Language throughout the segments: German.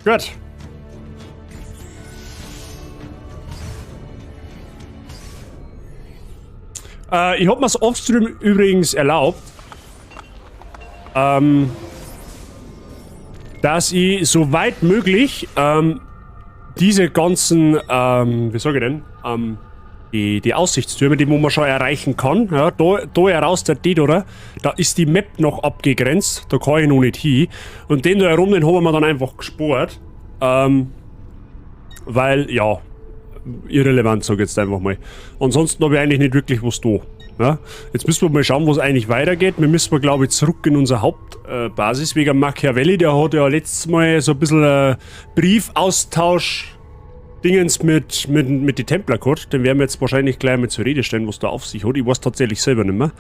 Gut. Ich hab mir's offstream übrigens erlaubt, dass ich soweit möglich diese ganzen, wie sage ich denn, die Aussichtstürme, die wo man schon erreichen kann, ja, da heraus der Dedora, da ist die Map noch abgegrenzt, da kann ich noch nicht hin. Und den da herum, den haben wir dann einfach gespart, weil, ja, irrelevant, sag ich jetzt einfach mal. Ansonsten habe ich eigentlich nicht wirklich was da. Ja? Jetzt müssen wir mal schauen, wo es eigentlich weitergeht. Wir müssen, glaube ich, zurück in unsere Hauptbasis, wegen Machiavelli, der hat ja letztes Mal so ein bisschen Briefaustausch Dingens mit den Templer gehabt. Den werden wir jetzt wahrscheinlich gleich mal zur Rede stellen, was da auf sich hat. Ich weiß tatsächlich selber nicht mehr.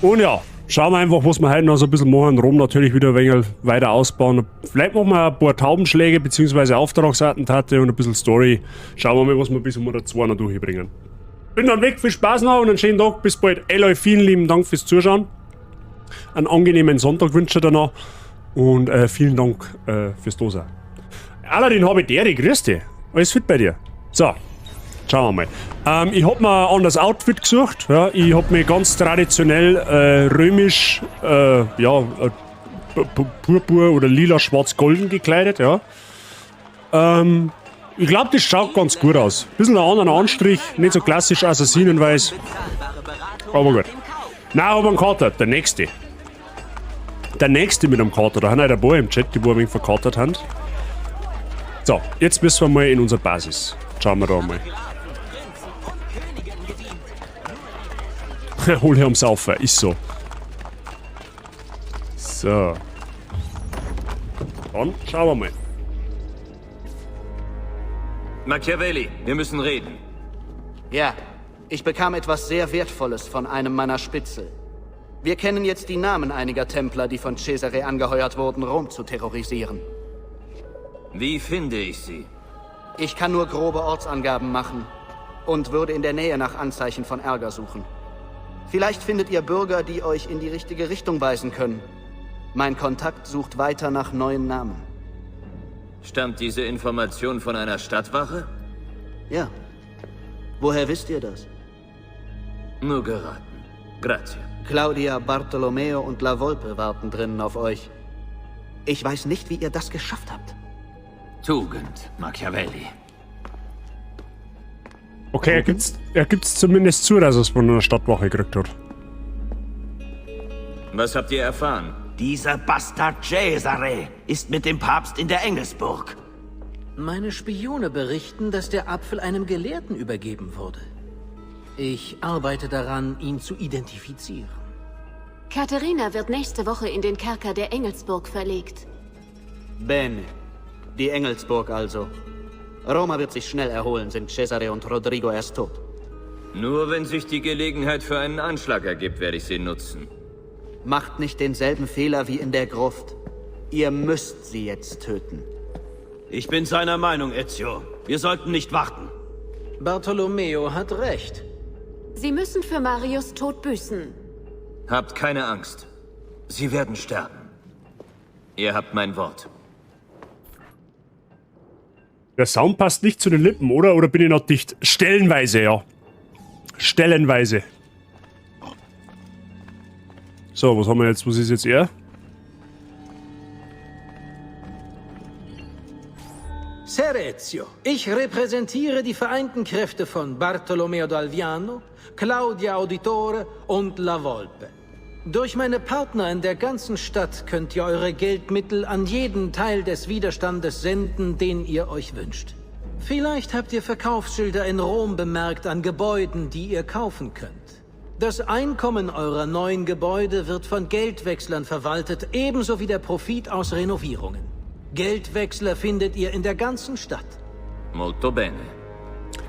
Und ja, schauen wir einfach, was wir heute noch so ein bisschen machen. Rom natürlich wieder ein wenig weiter ausbauen. Vielleicht machen wir ein paar Taubenschläge bzw. Auftragsattentate und ein bisschen Story. Schauen wir mal, was wir bis um oder 2 noch durchbringen. Bin dann weg, viel Spaß noch und einen schönen Tag. Bis bald. Eloy, vielen lieben Dank fürs Zuschauen. Einen angenehmen Sonntag wünsche ich dir noch. Und vielen Dank fürs Dasein. Aladdin Habideri, grüß dich. Alles fit bei dir? So, schauen wir mal. Ich hab mir ein anderes Outfit gesucht. Ja, ich hab mich ganz traditionell römisch, purpur oder lila schwarz-golden gekleidet. Ja. Ich glaube, das schaut ganz gut aus. Bisschen einen anderen Anstrich, nicht so klassisch assassinenweiß. Aber gut. Nein, aber ein Kater, der nächste. Der nächste mit einem Kater. Da haben halt ein paar im Chat, die wo ein wenig verkatert haben. So, jetzt müssen wir mal in unsere Basis. Schauen wir da mal. Hol her am Saufen, ist so. So. Dann schauen wir mal. Machiavelli, wir müssen reden. Ja, ich bekam etwas sehr Wertvolles von einem meiner Spitzel. Wir kennen jetzt die Namen einiger Templer, die von Cesare angeheuert wurden, Rom zu terrorisieren. Wie finde ich sie? Ich kann nur grobe Ortsangaben machen und würde in der Nähe nach Anzeichen von Ärger suchen. Vielleicht findet ihr Bürger, die euch in die richtige Richtung weisen können. Mein Kontakt sucht weiter nach neuen Namen. Stammt diese Information von einer Stadtwache? Ja. Woher wisst ihr das? Nur geraten. Grazie. Claudia, Bartolomeo und La Volpe warten drinnen auf euch. Ich weiß nicht, wie ihr das geschafft habt. Tugend, Machiavelli. Okay, er gibt's zumindest zu, dass er es von einer Stadtwache gekriegt hat. Was habt ihr erfahren? Dieser Bastard Cesare ist mit dem Papst in der Engelsburg. Meine Spione berichten, dass der Apfel einem Gelehrten übergeben wurde. Ich arbeite daran, ihn zu identifizieren. Katharina wird nächste Woche in den Kerker der Engelsburg verlegt. Bene. Die Engelsburg also. Roma wird sich schnell erholen, sind Cesare und Rodrigo erst tot. Nur wenn sich die Gelegenheit für einen Anschlag ergibt, werde ich sie nutzen. Macht nicht denselben Fehler wie in der Gruft. Ihr müsst sie jetzt töten. Ich bin seiner Meinung, Ezio. Wir sollten nicht warten. Bartolomeo hat recht. Sie müssen für Marius Tod büßen. Habt keine Angst. Sie werden sterben. Ihr habt mein Wort. Der Sound passt nicht zu den Lippen, oder? Oder bin ich noch dicht? Stellenweise, ja. Stellenweise. So, was haben wir jetzt? Was ist jetzt er? Ser Ezio, ich repräsentiere die vereinten Kräfte von Bartolomeo d'Alviano, Claudia Auditore und La Volpe. Durch meine Partner in der ganzen Stadt könnt ihr eure Geldmittel an jeden Teil des Widerstandes senden, den ihr euch wünscht. Vielleicht habt ihr Verkaufsschilder in Rom bemerkt an Gebäuden, die ihr kaufen könnt. Das Einkommen eurer neuen Gebäude wird von Geldwechslern verwaltet, ebenso wie der Profit aus Renovierungen. Geldwechsler findet ihr in der ganzen Stadt. Molto bene.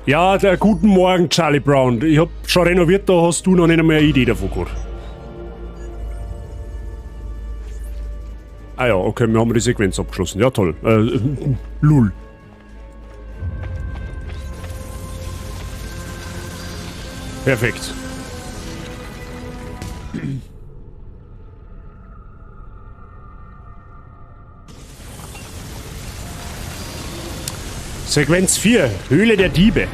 Ja, guten Morgen, Charlie Brown. Ich hab schon renoviert, da hast du noch nicht einmal eine Idee davon gehabt. Ah ja, okay, wir haben die Sequenz abgeschlossen. Ja, toll. Lul. Perfekt. Sequenz 4. Höhle der Diebe.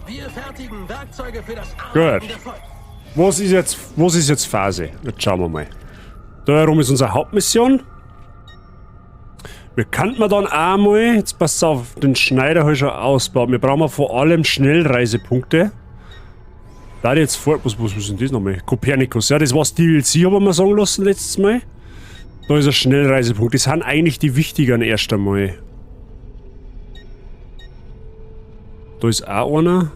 Wir fertigen Werkzeuge für das Gut. Arbeiten der Volk. Was ist jetzt Phase? Jetzt schauen wir mal. Da herum ist unsere Hauptmission. Wir könnten dann auch mal, jetzt passt auf, den Schneider habe ich schon ausgebaut. Wir brauchen vor allem Schnellreisepunkte. Da jetzt vor, was ist denn das nochmal? Kopernikus, ja, das war's DLC, haben wir mal sagen lassen letztes Mal. Da ist ein Schnellreisepunkt. Das sind eigentlich die wichtigen erst einmal. Da ist auch einer.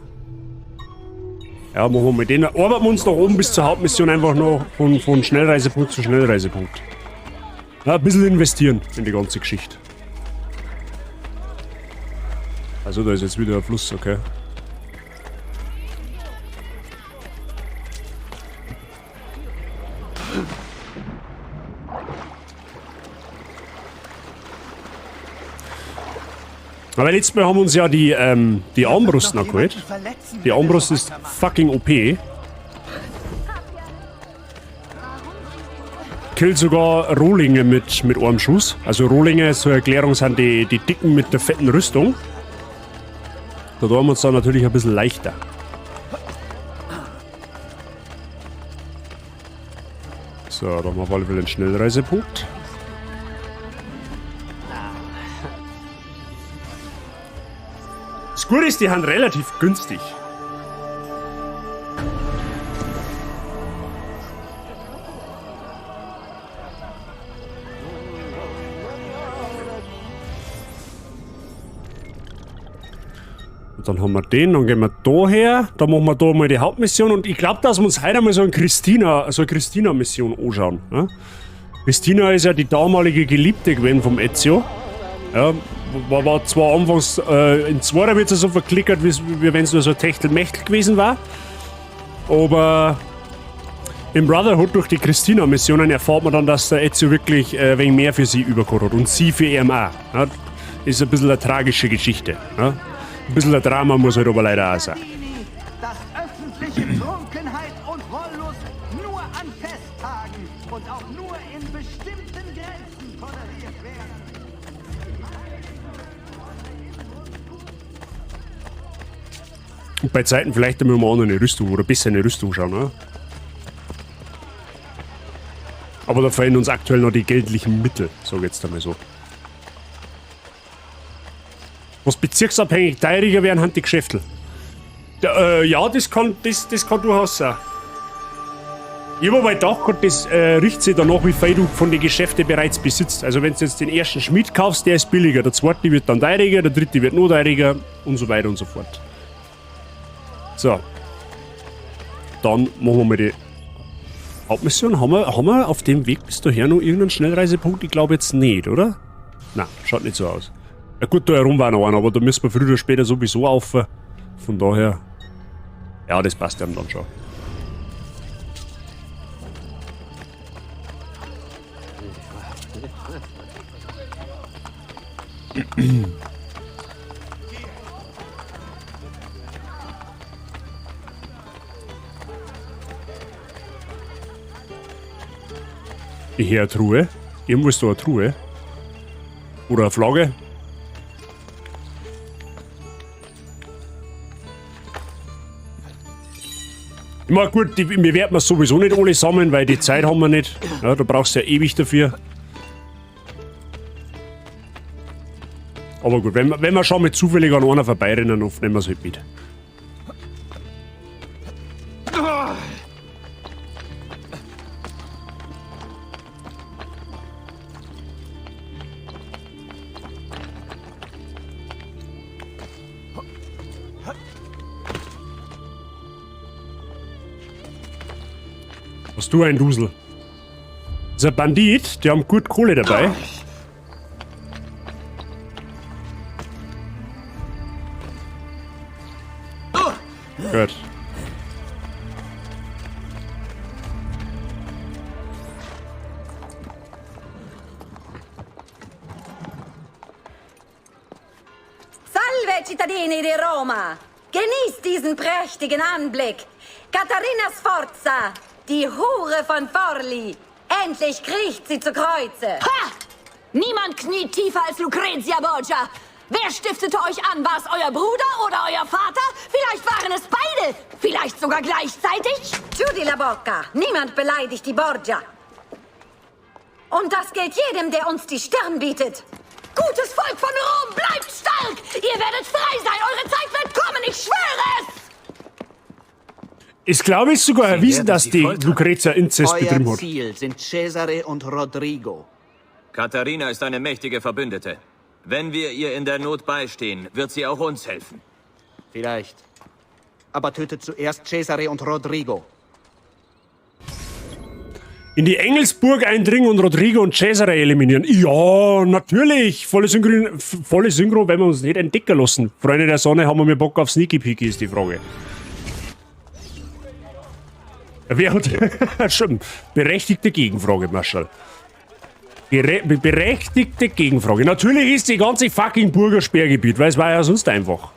Ja, machen wir mal den. Arbeiten wir uns nach oben bis zur Hauptmission einfach noch von Schnellreisepunkt zu Schnellreisepunkt. Ja, ein bisschen investieren in die ganze Geschichte. Also da ist jetzt wieder ein Fluss, okay. Aber letztes Mal haben wir uns ja die Armbrust noch geholt. Die Armbrust ist fucking OP. Killt sogar Rohlinge mit einem Schuss. Also Rohlinge, zur Erklärung, sind die dicken mit der fetten Rüstung. Da tun wir uns dann natürlich ein bisschen leichter. So, da haben wir auf alle Fälle einen Schnellreisepunkt. Das Gute ist, die haben relativ günstig. Und dann haben wir den, dann gehen wir da her, dann machen wir da mal die Hauptmission und ich glaube, dass wir uns heute mal so eine Christina-Mission anschauen. Ja? Christina ist ja die damalige Geliebte gewesen vom Ezio. Ja, war zwar anfangs in zweiter wird es so verklickert, wie wenn es nur so ein Techtelmechtel gewesen war. Aber im Brotherhood durch die Christina-Missionen erfahrt man dann, dass der Ezio wirklich ein wenig mehr für sie übergeholt hat. Und sie für ihn auch. Ja, ist ein bisschen eine tragische Geschichte. Ja. Ein bisschen ein Drama muss halt aber leider auch sein. Dass öffentliche Trunkenheit und Wollust nur an Festtagen und auch nur in bestimmten Grenzen toleriert werden. Und bei Zeiten vielleicht einmal mal eine Rüstung oder besser eine Rüstung schauen, ne? Aber da fehlen uns aktuell noch die geldlichen Mittel, sag ich jetzt einmal so. Was bezirksabhängig teuriger werden, haben die Geschäfte. Ja, das kann durchaus sein. Ich habe aber gedacht, das richtet sich danach, wie viel du von den Geschäften bereits besitzt. Also wenn du jetzt den ersten Schmied kaufst, der ist billiger, der zweite wird dann teuriger, der dritte wird noch teuriger und so weiter und so fort. So. Dann machen wir mal die Hauptmission. Haben wir auf dem Weg bis daher noch irgendeinen Schnellreisepunkt? Ich glaube jetzt nicht, oder? Nein, schaut nicht so aus. Ja gut, da herum war noch einer, aber da müssen wir früher oder später sowieso auf. Von daher, ja, das passt ja dann schon. Ich höre eine Truhe. Irgendwo ist da eine Truhe. Oder eine Flagge. Ich meine, gut, wir werden sowieso nicht alle sammeln, weil die Zeit haben wir nicht. Ja, da brauchst du ja ewig dafür. Aber gut, wenn wir schon mit zufällig an einer vorbeirennen, oft nehmen wir es halt mit. Was du ein Dusel? Das ist ein Bandit, die haben gut Kohle dabei. Gut. Salve, cittadini di Roma! Genießt diesen prächtigen Anblick! Katharina Sforza! Die Hure von Forli. Endlich kriecht sie zu Kreuze. Ha! Niemand kniet tiefer als Lucrezia Borgia. Wer stiftete euch an? War es euer Bruder oder euer Vater? Vielleicht waren es beide. Vielleicht sogar gleichzeitig. Chiudi la bocca. Niemand beleidigt die Borgia. Und das gilt jedem, der uns die Stirn bietet. Gutes Volk von Rom, bleibt stark! Ihr werdet frei sein, eure Zeit wird kommen, ich schwöre es! Ich glaube, es ist sogar erwiesen, dass die Lucrezia Inzest betrieben Euer hat. Ziel sind Cesare und Rodrigo. Katharina ist eine mächtige Verbündete. Wenn wir ihr in der Not beistehen, wird sie auch uns helfen. Vielleicht. Aber tötet zuerst Cesare und Rodrigo. In die Engelsburg eindringen und Rodrigo und Cesare eliminieren. Ja, natürlich. Volle Synchro, wenn wir uns nicht entdecken lassen. Freunde der Sonne, haben wir Bock auf Sneaky Peeky, ist die Frage. Wer hat... Schon. Berechtigte Gegenfrage, Marschall. Berechtigte Gegenfrage. Natürlich ist die ganze fucking Burger Sperrgebiet, weil es war ja sonst einfach.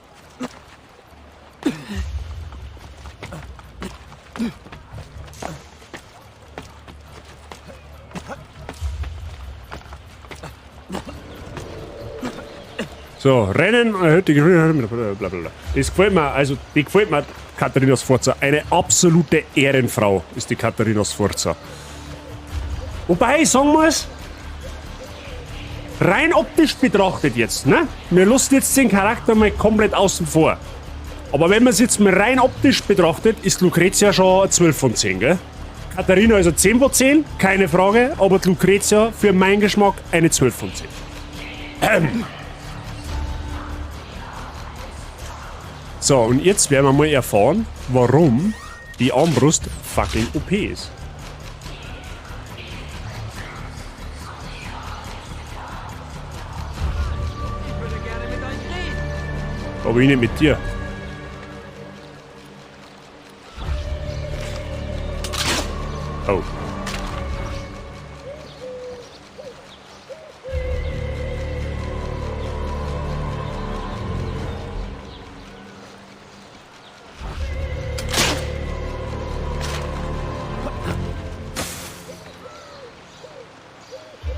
So, Rennen, blablabla. Das gefällt mir, also die gefällt mir, Katharina Sforza. Eine absolute Ehrenfrau ist die Katharina Sforza. Wobei, sagen wir es, rein optisch betrachtet jetzt, ne? Wir lassen jetzt den Charakter mal komplett außen vor. Aber wenn man es jetzt mal rein optisch betrachtet, ist Lucrezia schon eine 12 von 10, gell? Katharina ist eine 10 von 10, keine Frage, aber die Lucrezia für meinen Geschmack eine 12 von 10. So, und jetzt werden wir mal erfahren, warum die Armbrust fucking OP ist. Aber ich nicht mit dir. Oh.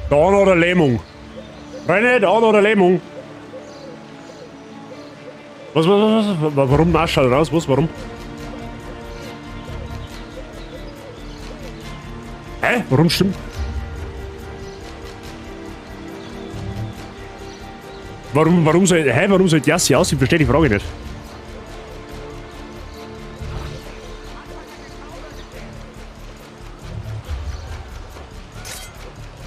Da noch eine Lähmung. René, da noch eine Lähmung. Was? Warum Marschall raus? Was? Warum? Hä? Warum stimmt? Warum soll Jassi aus? Ich verstehe die Frage nicht.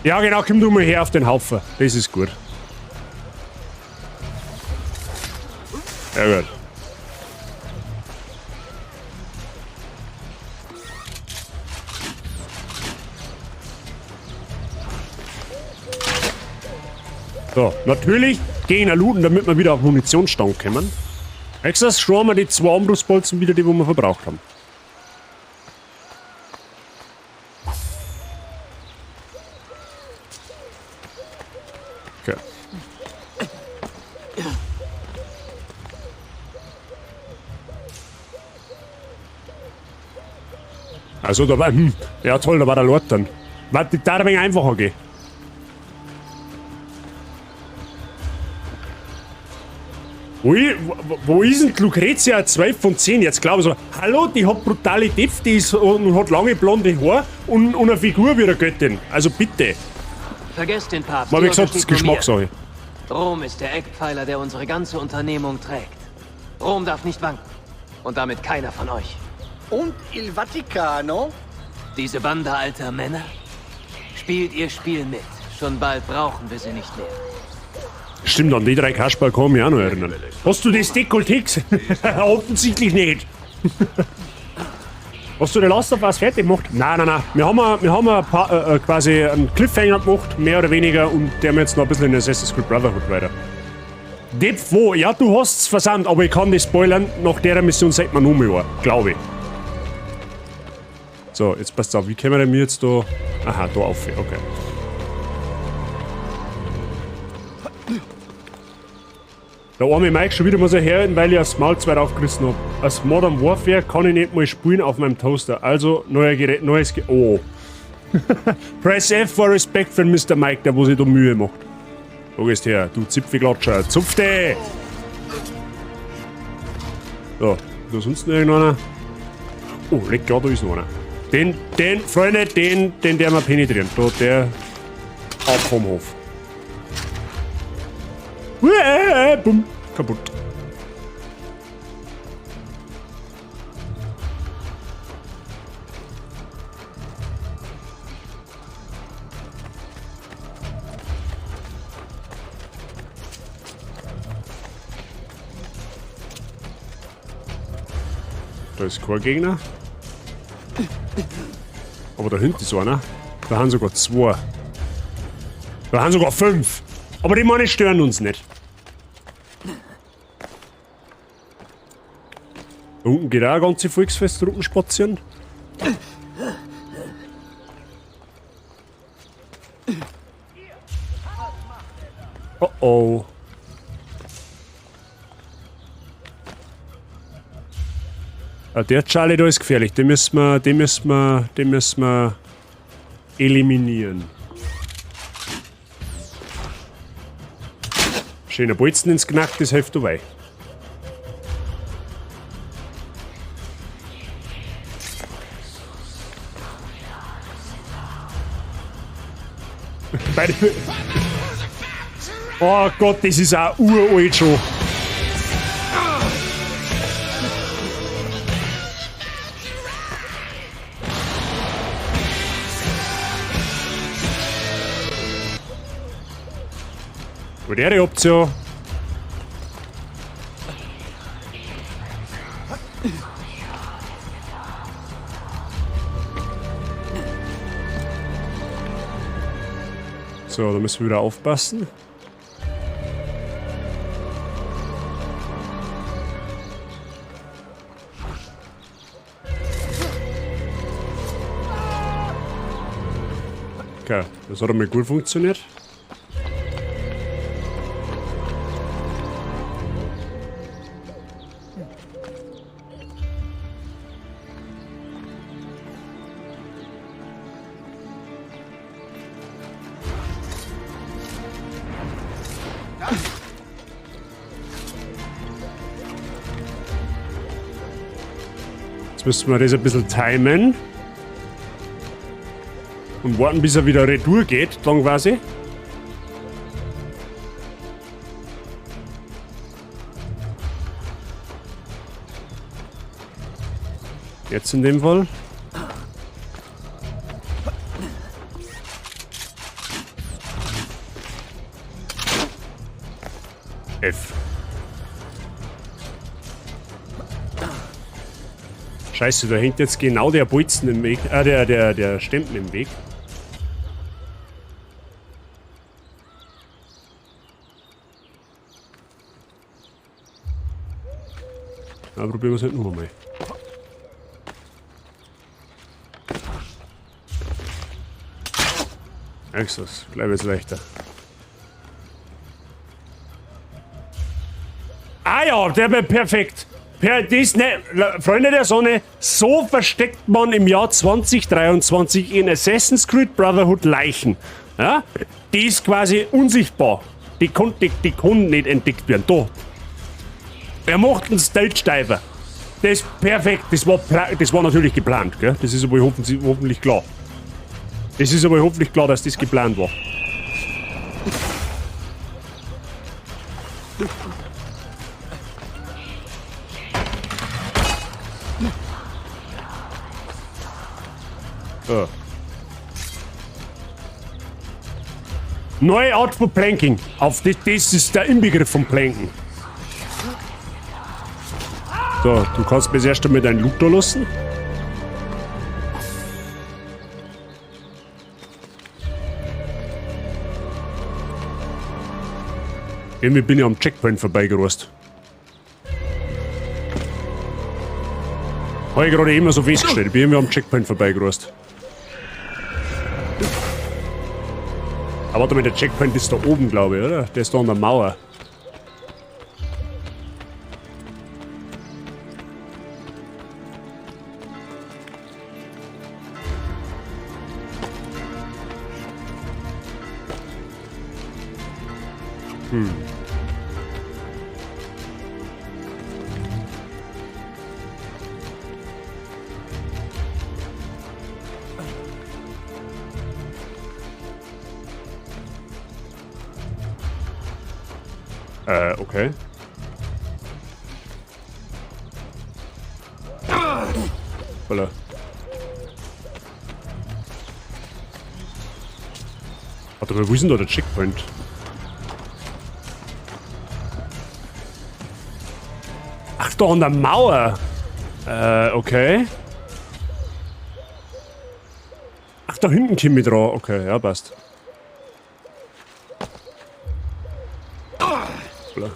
Ja genau, komm du mal her auf den Haufen. Das ist gut. Ja gut. So, natürlich gehen wir looten, damit wir wieder auf Munitionsstand kommen. Extras schauen wir die 2 Armbrustbolzen wieder, die wir verbraucht haben. Okay. Also da war, ja toll, da war der Lord dann. Warte, da ein wenig einfacher gehen. Wo ist denn Lucrezia 12 von 10? Jetzt glaube ich so, hallo, die hat Brutalität, die ist, und hat lange blonde Haare und eine Figur wie eine Göttin. Also bitte. Vergesst den Papst. Mal wie gesagt, das ist Geschmackssache. Rom ist der Eckpfeiler, der unsere ganze Unternehmung trägt. Rom darf nicht wanken. Und damit keiner von euch. Und Il Vaticano? Diese Bande alter Männer? Spielt ihr Spiel mit. Schon bald brauchen wir sie nicht mehr. Stimmt, an die 3 Kasperl kann ich mich auch noch erinnern. Hast du das Dekolleté gesehen? Offensichtlich nicht. Hast du den Last of Us fertig gemacht? Nein. Wir haben ein paar, quasi einen Cliffhanger gemacht, mehr oder weniger, und der haben jetzt noch ein bisschen in Assassin's Creed Brotherhood weiter. Depp, wo? Ja, du hast es versandt, aber ich kann nicht spoilern. Nach der Mission sagt man nur mehr, glaube ich. So, jetzt passt auf, wie können wir denn jetzt da... Aha, da auf, okay. Der arme Mike schon wieder muss er herhalten, weil ich aufs Maul 2 aufgerissen habe. Als Modern Warfare kann ich nicht mal spielen auf meinem Toaster. Also, neues Gerät. Oh. Press F for Respect für Mr. Mike, der wo sich da Mühe macht. Wo gehst her, du Zipfelklatscher. Zupfte! So, da ist sonst noch irgendeiner. Oh, leck, klar, da ist noch einer. Freunde, den der wir penetrieren. Da, der ab vom Hof. Bumm, kaputt. Da ist kein Gegner. Aber da hinten ist einer. Da haben sogar 2. Da haben sogar 5. Aber die Mann stören uns nicht. Da unten geht auch eine ganze Volksfestruppen spazieren. Oh oh. Der Charlie da ist gefährlich. Den müssen wir eliminieren. Schöner Bolzen ins Knack, das hilft dabei. Oh Gott, das ist auch uralt schon. Wo der habt ja. So, da müssen wir wieder aufpassen. Okay, das hat einmal gut funktioniert. Jetzt müssen wir das ein bisschen timen. Und warten, bis er wieder retour geht, dann quasi. Jetzt in dem Fall. F. Scheiße, da hängt jetzt genau der Bolzen im Weg. Der Stempel im Weg. Na, probieren wir es halt noch einmal. Extras, gleich wird's leichter. Ah ja, der wäre perfekt. Freunde der Sonne, so versteckt man im Jahr 2023 in Assassin's Creed Brotherhood Leichen. Ja? Die ist quasi unsichtbar. Die kann nicht entdeckt werden. Da. Er macht einen Stage-Diver. Das ist perfekt. Das war natürlich geplant. Gell? Das ist aber hoffentlich klar. Das ist aber hoffentlich klar, dass das geplant war. So. Neue Art von Planking. Das ist der Inbegriff von Planken. So, du kannst mir das erst einmal deinen Loot da lassen. Irgendwie bin ich am Checkpoint vorbeigerast. Habe ich gerade immer so festgestellt. Ich bin irgendwie am Checkpoint vorbeigerast. Aber warte mal, der Checkpoint ist da oben, glaube ich, oder? Der ist da an der Mauer. Okay. Voller. Warte mal, wo ist denn da der Checkpoint? Ach, da an der Mauer. Okay. Ach, da hinten komme ich dran. Okay, ja, passt. Voller.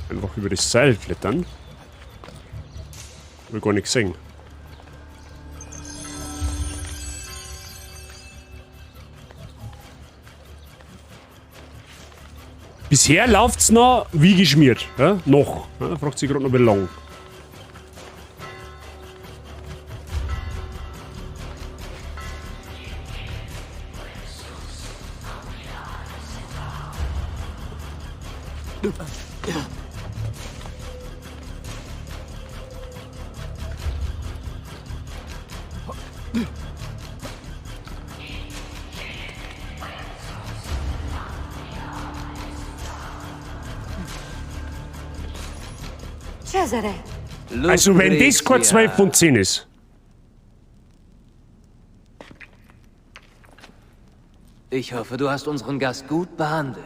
Einfach über das Seil klettern. Will gar nicht sehen. Bisher läuft's noch wie geschmiert. Ja? Noch. Ja? Fragt sich gerade noch wie lang. Cesare, Also wenn das kein 12 von 10 ist. Ich hoffe, du hast unseren Gast gut behandelt.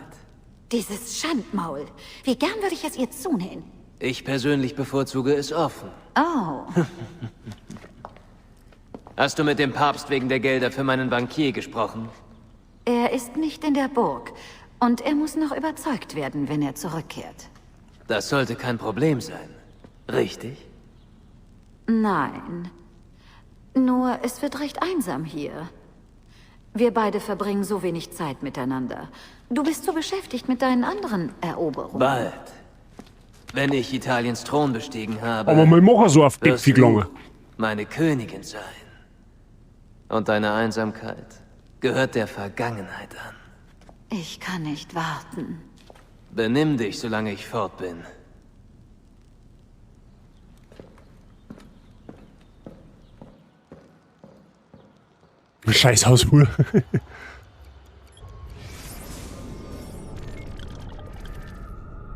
dieses Schandmaul. Wie gern würde ich es ihr zunähen? Ich persönlich bevorzuge es offen. Oh. Hast du mit dem Papst wegen der Gelder für meinen Bankier gesprochen? Er ist nicht in der Burg. Und er muss noch überzeugt werden, wenn er zurückkehrt. Das sollte kein Problem sein. Richtig? Nein. Nur, es wird recht einsam hier. Wir beide verbringen so wenig Zeit miteinander. Du bist so beschäftigt mit deinen anderen Eroberungen. Bald. Wenn ich Italiens Thron bestiegen habe... Aber wir machen so auf wirst dick wie lange. du meine Königin sein. Und deine Einsamkeit gehört der Vergangenheit an. Ich kann nicht warten. Benimm dich, solange ich fort bin. Scheiß Hausfuhr.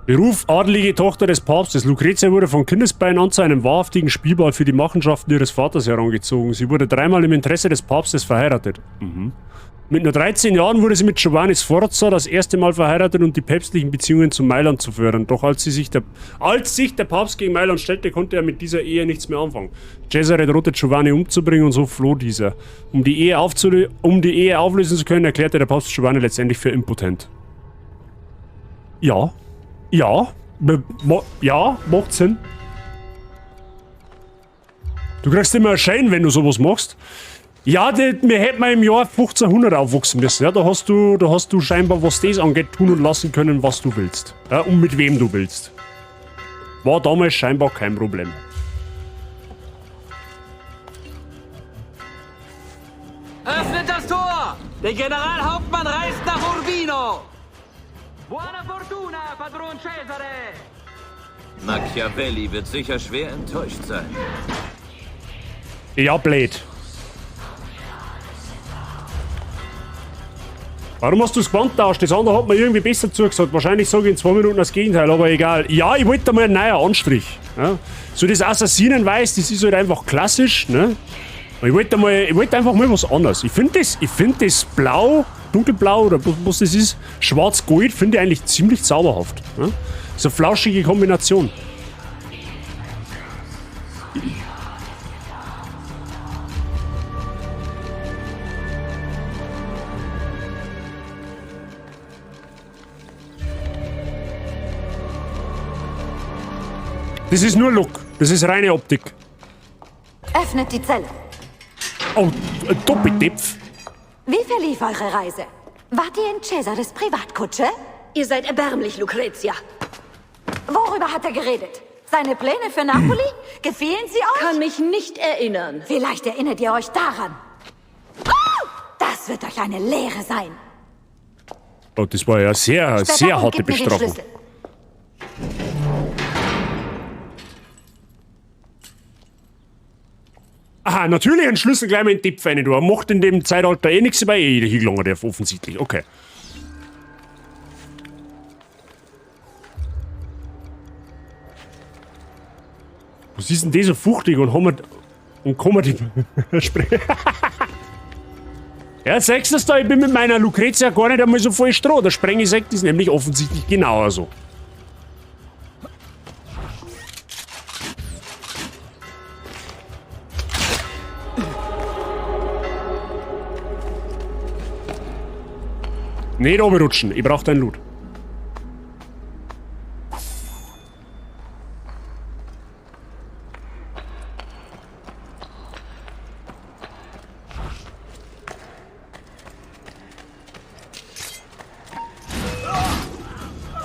Beruf adelige Tochter des Papstes. Lucretia wurde von Kindesbeinen an zu einem wahrhaftigen Spielball für die Machenschaften ihres Vaters herangezogen. Sie wurde 3-mal im Interesse des Papstes verheiratet. Mit nur 13 Jahren wurde sie mit Giovanni Sforza das erste Mal verheiratet und die päpstlichen Beziehungen zu Mailand zu fördern. Doch als sich der Papst gegen Mailand stellte, konnte er mit dieser Ehe nichts mehr anfangen. Cesare drohte Giovanni umzubringen und so floh dieser. Um die Ehe auflösen zu können, erklärte der Papst Giovanni letztendlich für impotent. Ja, macht Sinn. Du kriegst immer einen Schein, wenn du sowas machst. Ja, wir hätten mal im Jahr 1500 aufwachsen müssen. Ja, da hast du scheinbar, was das angeht, tun und lassen können, was du willst. Ja, und mit wem du willst. War damals scheinbar kein Problem. Öffnet das Tor! Der Generalhauptmann reist nach Urbino! Buona fortuna, Padron Cesare! Machiavelli wird sicher schwer enttäuscht sein. Ja, blöd. Warum hast du das Gewand tauscht? Das andere hat mir irgendwie besser zugesagt. Wahrscheinlich sage ich in 2 Minuten das Gegenteil, aber egal. Ja, ich wollte mal einen neuen Anstrich. Ja. So das Assassinenweiß, das ist halt einfach klassisch. Ne? Ich wollte einfach mal was anderes. Ich finde das Blau, dunkelblau oder was das ist, schwarz-gold, finde ich eigentlich ziemlich zauberhaft. Ne? So eine flauschige Kombination. Das ist nur Look. Das ist reine Optik. Öffnet die Zelle. Oh, Doppeltipf. Wie verlief eure Reise? Wart ihr in Cesares Privatkutsche? Ihr seid erbärmlich, Lucretia. Worüber hat er geredet? Seine Pläne für Napoli? Gefielen sie euch? Kann mich nicht erinnern. Vielleicht erinnert ihr euch daran. Oh! Das Das wird euch eine Lehre sein. Oh, das war ja sehr, sehr harte Bestrafung. Aha, natürlich einen Schlüssel gleich mal in den Tipp rein. Du macht in dem Zeitalter eh nichts, weil jeder hingelangen darf, offensichtlich. Okay. Was ist denn das so fuchtig und haben wir... Und kann man die... sprechen? Ja, sagst du das da? Ich bin mit meiner Lucretia gar nicht einmal so voll Stroh. Der Sprenge sagt das nämlich offensichtlich genauer so. Nicht runterrutschen, ich brauch deinen Loot.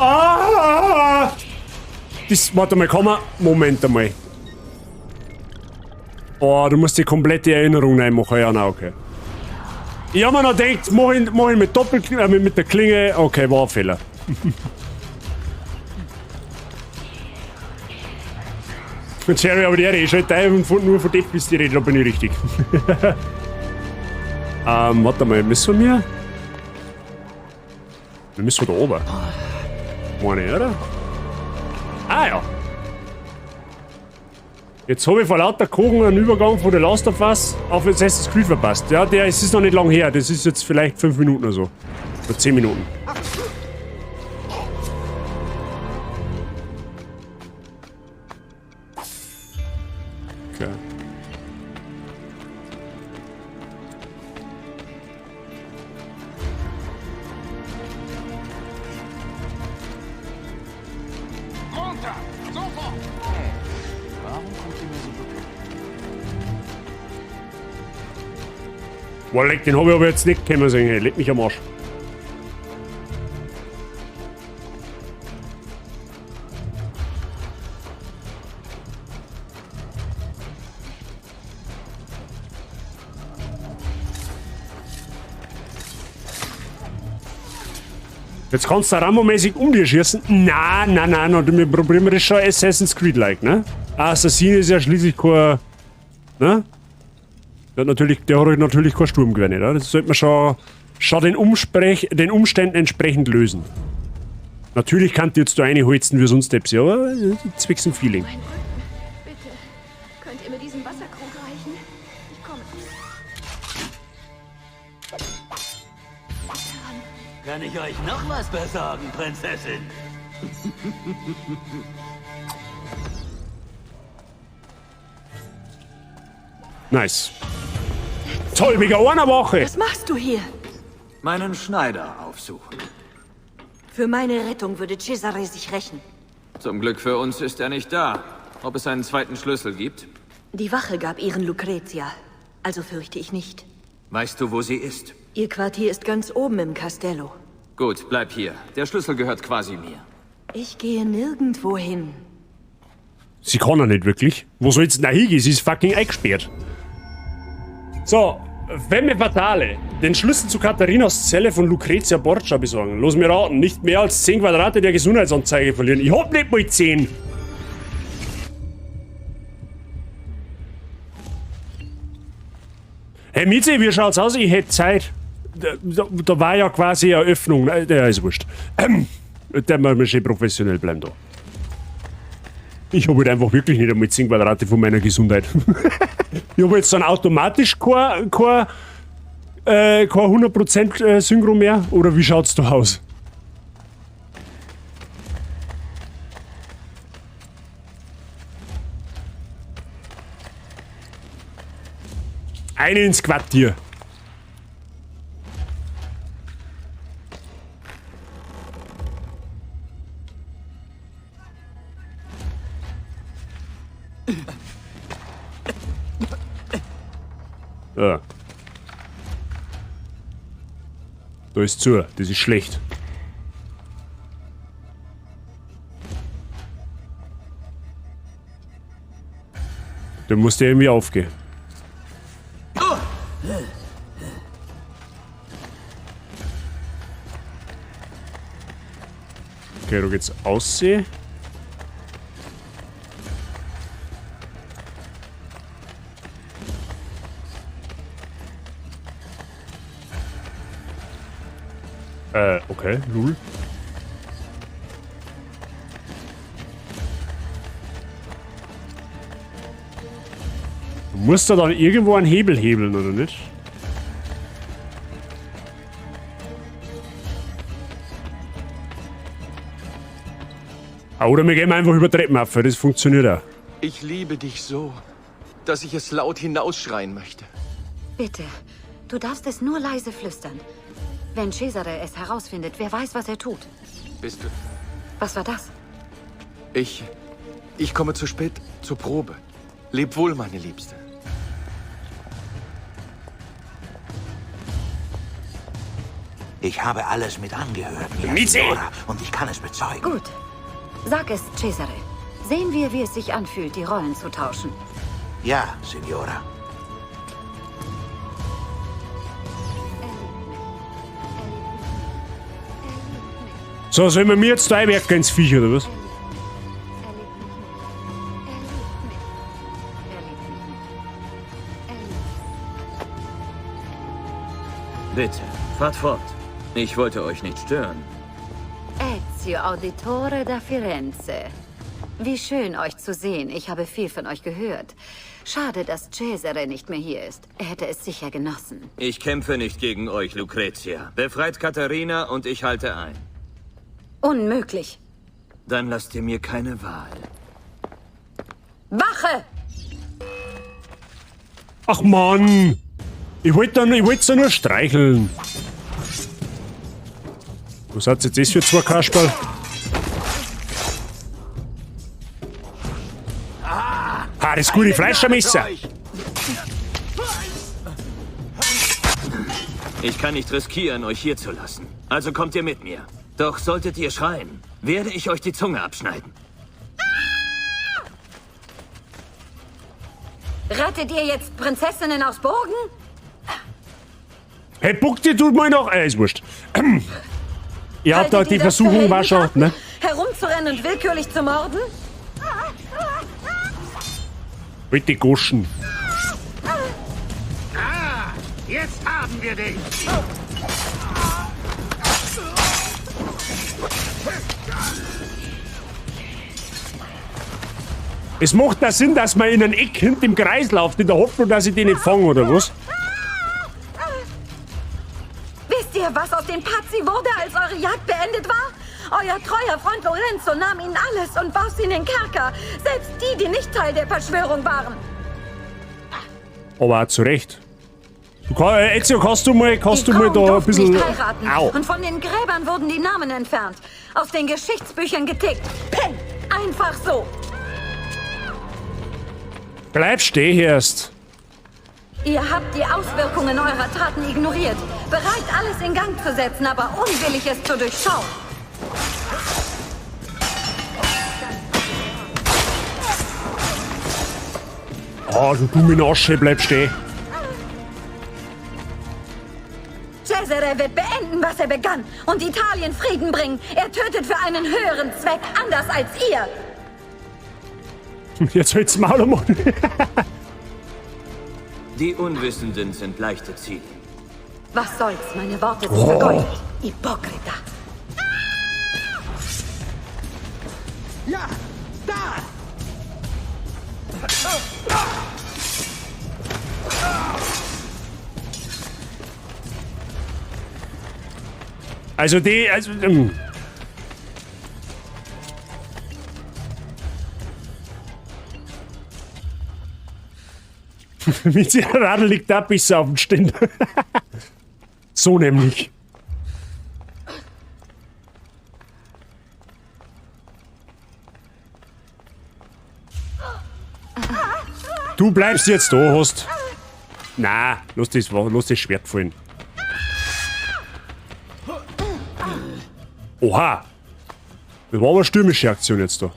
Ah! Das, warte mal, kann man... Moment einmal. Oh, du musst die komplette Erinnerung reinmachen. Ja, na, okay. Ich hab mir noch gedacht, mach ich mit Doppelklinge, mit der Klinge. Okay, war ein Fehler. Jerry, aber die ist halt nur von dem bis die Rede, da bin ich richtig. Warte mal, müssen wir? Wir müssen da oben. Meine, oder? Ah ja. Jetzt habe ich vor lauter Kochen einen Übergang von der Last of Us auf Assassin's Creed verpasst. Ja, es ist noch nicht lang her. Das ist jetzt vielleicht 5 Minuten oder so. Oder 10 Minuten. Okay. Boah, leck, den habe ich aber jetzt nicht können sehen. Hey, leck mich am Arsch. Jetzt kannst du Rambo-mäßig um dir schießen. Nein, wir probieren das schon Assassin's Creed-like, ne? Assassin ist ja schließlich kein... Ne? Der hat natürlich kein Sturmgewehr, nicht, oder? Das sollte man schon den Umständen entsprechend lösen. Natürlich kann die jetzt da reinholzen wie sonst etwas, aber zwecks ein Feeling. Mein Rücken. Bitte, könnt ihr mir diesen Wasserkrug reichen? Ich komme. Kann ich euch noch was besorgen, Prinzessin? Nice. Toll, mega eine Woche. Was machst du hier? Meinen Schneider aufsuchen. Für meine Rettung würde Cesare sich rächen. Zum Glück für uns ist er nicht da. Ob es einen zweiten Schlüssel gibt? Die Wache gab ihren Lucretia. Also fürchte ich nicht. Weißt du, wo sie ist? Ihr Quartier ist ganz oben im Castello. Gut, bleib hier. Der Schlüssel gehört quasi mir. Ich gehe nirgendwo hin. Sie kann er nicht wirklich. Wo soll jetzt denn da hingehen? Sie ist fucking eingesperrt. So, Femme Fatale. Den Schlüssel zu Katharinas Zelle von Lucretia Borgia besorgen. Los mir raten, nicht mehr als 10 Quadrate der Gesundheitsanzeige verlieren. Ich hab nicht mal 10. Hey Mieze, wie schaut's aus? Ich hätte Zeit. Da war ja quasi Eröffnung. Der ist wurscht. Der muss schön professionell bleiben da. Ich habe halt einfach wirklich nicht einmal 10 Quadrate von meiner Gesundheit. Ich habe jetzt dann automatisch kein 100% Synchro mehr. Oder wie schaut's da aus? Eine ins Quartier. Ja. Da ist zu, das ist schlecht. Da musst du irgendwie aufgehen. Okay, da geht's aussehen. Okay, null. Du musst da dann irgendwo einen Hebel hebeln, oder nicht? Oder wir gehen einfach über Treppen ab, das funktioniert auch. Ich liebe dich so, dass ich es laut hinausschreien möchte. Bitte, du darfst es nur leise flüstern. Wenn Cesare es herausfindet, wer weiß, was er tut. Bist du... Was war das? Ich komme zu spät zur Probe. Leb wohl, meine Liebste. Ich habe alles mit angehört, Signora, und ich kann es bezeugen. Gut. Sag es, Cesare. Sehen wir, wie es sich anfühlt, die Rollen zu tauschen. Ja, Signora. So, sollen wir mir jetzt einwerken ins Viech, oder was? Bitte, fahrt fort. Ich wollte euch nicht stören. Ezio Auditore da Firenze. Wie schön, euch zu sehen. Ich habe viel von euch gehört. Schade, dass Cesare nicht mehr hier ist. Er hätte es sicher genossen. Ich kämpfe nicht gegen euch, Lucrezia. Befreit Katharina und ich halte ein. Unmöglich. Dann lasst ihr mir keine Wahl. Wache! Ach Mann! Ich wollte nur streicheln. Was hat jetzt das für zwei Kasperl? Das gute Fleischermesser. Ich kann nicht riskieren, euch hier zu lassen. Also kommt ihr mit mir. Doch solltet ihr schreien, werde ich euch die Zunge abschneiden. Rettet ihr jetzt Prinzessinnen aus Burgen? Hey, Buck, dir tut mal noch... ist wurscht. Ihr habt da die Versuchung war schon, ne? Herumzurennen und willkürlich zu morden? Bitte Goschen. Jetzt haben wir dich! Es macht da Sinn, dass man in ein Eck hinter dem Kreis läuft, in der Hoffnung, dass ich den nicht fange, oder was? Wisst ihr, was aus den Pazzi wurde, als eure Jagd beendet war? Euer treuer Freund Lorenzo nahm ihnen alles und warf sie in den Kerker. Selbst die, die nicht Teil der Verschwörung waren. Aber auch zu Recht. Ezio, kannst du mal da ein bisschen... Nicht heiraten. Au. Und von den Gräbern wurden die Namen entfernt. Aus den Geschichtsbüchern getickt. Peng! Einfach so. Bleib stehen erst. Ihr habt die Auswirkungen eurer Taten ignoriert. Bereit, alles in Gang zu setzen, aber unwillig es zu durchschauen. Oh, du dumme Asche, bleib stehen. Cesare wird beenden, was er begann und Italien Frieden bringen. Er tötet für einen höheren Zweck, anders als ihr. Jetzt wird's Maul um. Die Unwissenden sind leichte Ziele. Was soll's, meine Worte sind vergeudet. Hypokrita. Ja, da! Also mit der Radl liegt da bis auf den Ständer. So nämlich. Du bleibst jetzt da, hast. Na, lass das Schwert fallen. Oha! Das war aber eine stürmische Aktion jetzt da.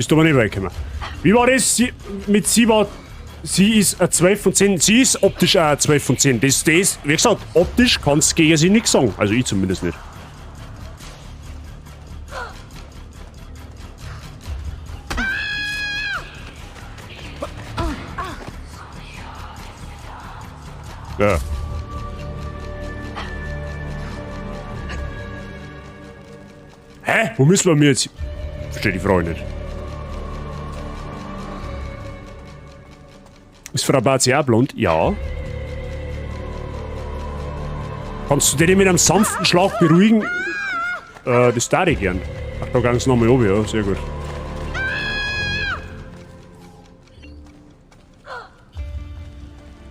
Bist aber nicht weggekommen. Wie war das? Sie ist ein 12 von 10. Sie ist optisch auch ein 12 von 10. Das, wie gesagt, optisch kannst du gegen sie nichts sagen. Also ich zumindest nicht. Ja. Hä? Wo müssen wir jetzt... Verstehe die Frage nicht. Ist Frau Bazzi auch blond? Ja. Kannst du den mit einem sanften Schlag beruhigen? Das darf ich gern. Ach, da gehen sie nochmal oben, ja, sehr gut.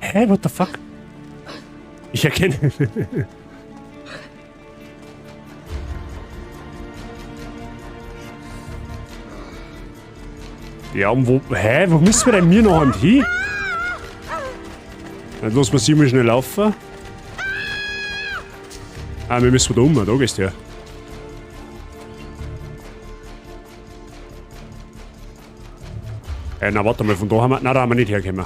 Hä, what the fuck? Ich erkenne... Ja, und wo... Hä? Wo müssen wir denn mir noch hin? Dann lassen wir sie mal schnell laufen. Ah, wir müssen da um. Da gehst du her. Na, warte mal. Von da haben wir... Nein, da haben wir nicht hergekommen.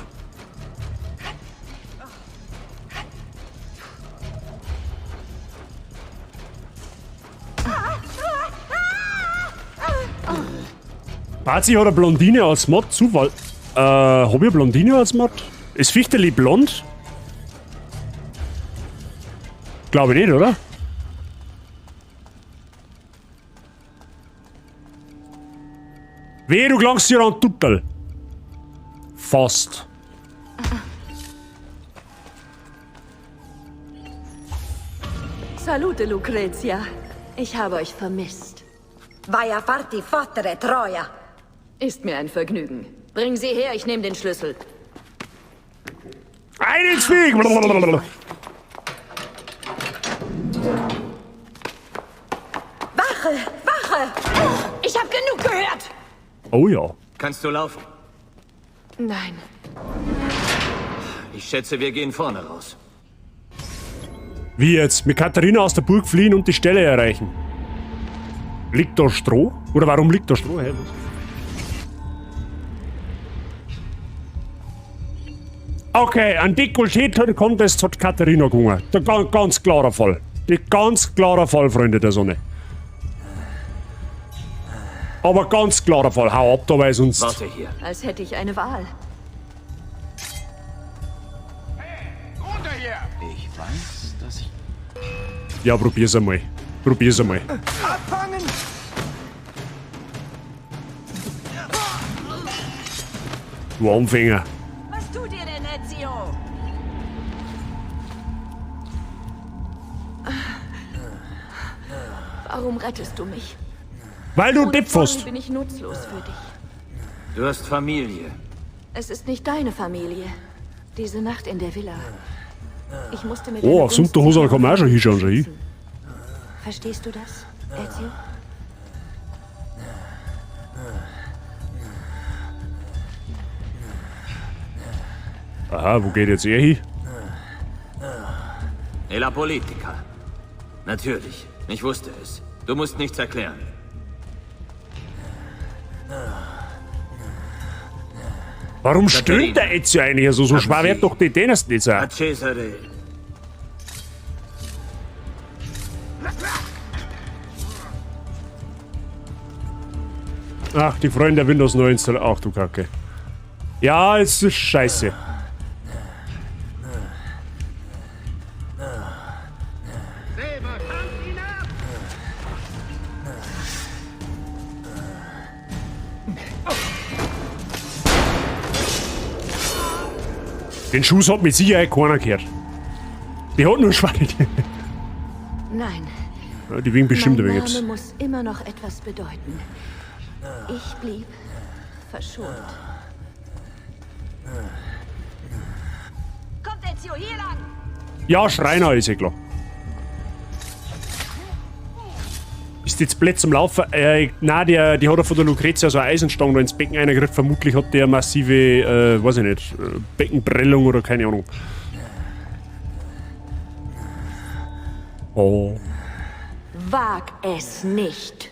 Bazzi hat eine Blondine als Mod. Zufall. Hab ich eine Blondine als Mod? Ist Fichterli blond? Glaube ich nicht, oder? Weh, du klangst dir an Tuttel. Fast. Salute, Lucrezia. Ich habe euch vermisst. Vai a farti fottere, Troja. Ist mir ein Vergnügen. Bring sie her, ich nehme den Schlüssel. Ein ins Fliegen! Wache! Wache! Ich hab genug gehört! Oh ja. Kannst du laufen? Nein. Ich schätze, wir gehen vorne raus. Wie jetzt? Mit Katharina aus der Burg fliehen und die Stelle erreichen. Liegt da Stroh? Oder warum liegt da Stroh? Hey, okay, an Dekolleté-Contest hat Katharina gewonnen. Der ganz klarer Fall. Der ganz klarer Fall, Freunde der Sonne. Aber ganz klarer Fall. Hau ab, da weil sonst... Warte hier. Als hätte ich eine Wahl. Runter hier! Ich weiß, dass ich... Ja, probier's einmal. Probier's einmal. Abfangen! Du Anfänger. Was tut ihr denn, Ezio? Warum rettest du mich? Weil du Ohne Dippfust. Zoll bin ich nutzlos für dich. Du hast Familie. Es ist nicht deine Familie. Diese Nacht in der Villa. Ich musste mit Oh, auf Unterhose kann man auch schon hinschauen. Schon. Verstehst du das, Ezio? Aha, wo geht jetzt er hin? E la politica. Natürlich. Ich wusste es. Du musst nichts erklären. Warum stöhnt der Ezio eigentlich so? So schwer wird doch die Däners nicht sein. A Cesare. Ach, die Freunde der Windows 9 installieren. Ach du Kacke. Ja, es ist scheiße. Den Schuss hat mit Sicherheit keiner gehört. Die hat nur Schweine. Nein. Ja, die wegen bestimmt mein jetzt. Name muss immer noch etwas bedeuten. Ich blieb verschont. Kommt Ezio hier lang! Ja, Schreiner ist ja klar. Ist jetzt blöd zum Laufen? Nein, die hat er von der Lucrezia so eine Eisenstange da ins Becken reingekriegt. Vermutlich hat der massive, weiß ich nicht, Beckenprellung oder keine Ahnung. Oh. Wag es nicht.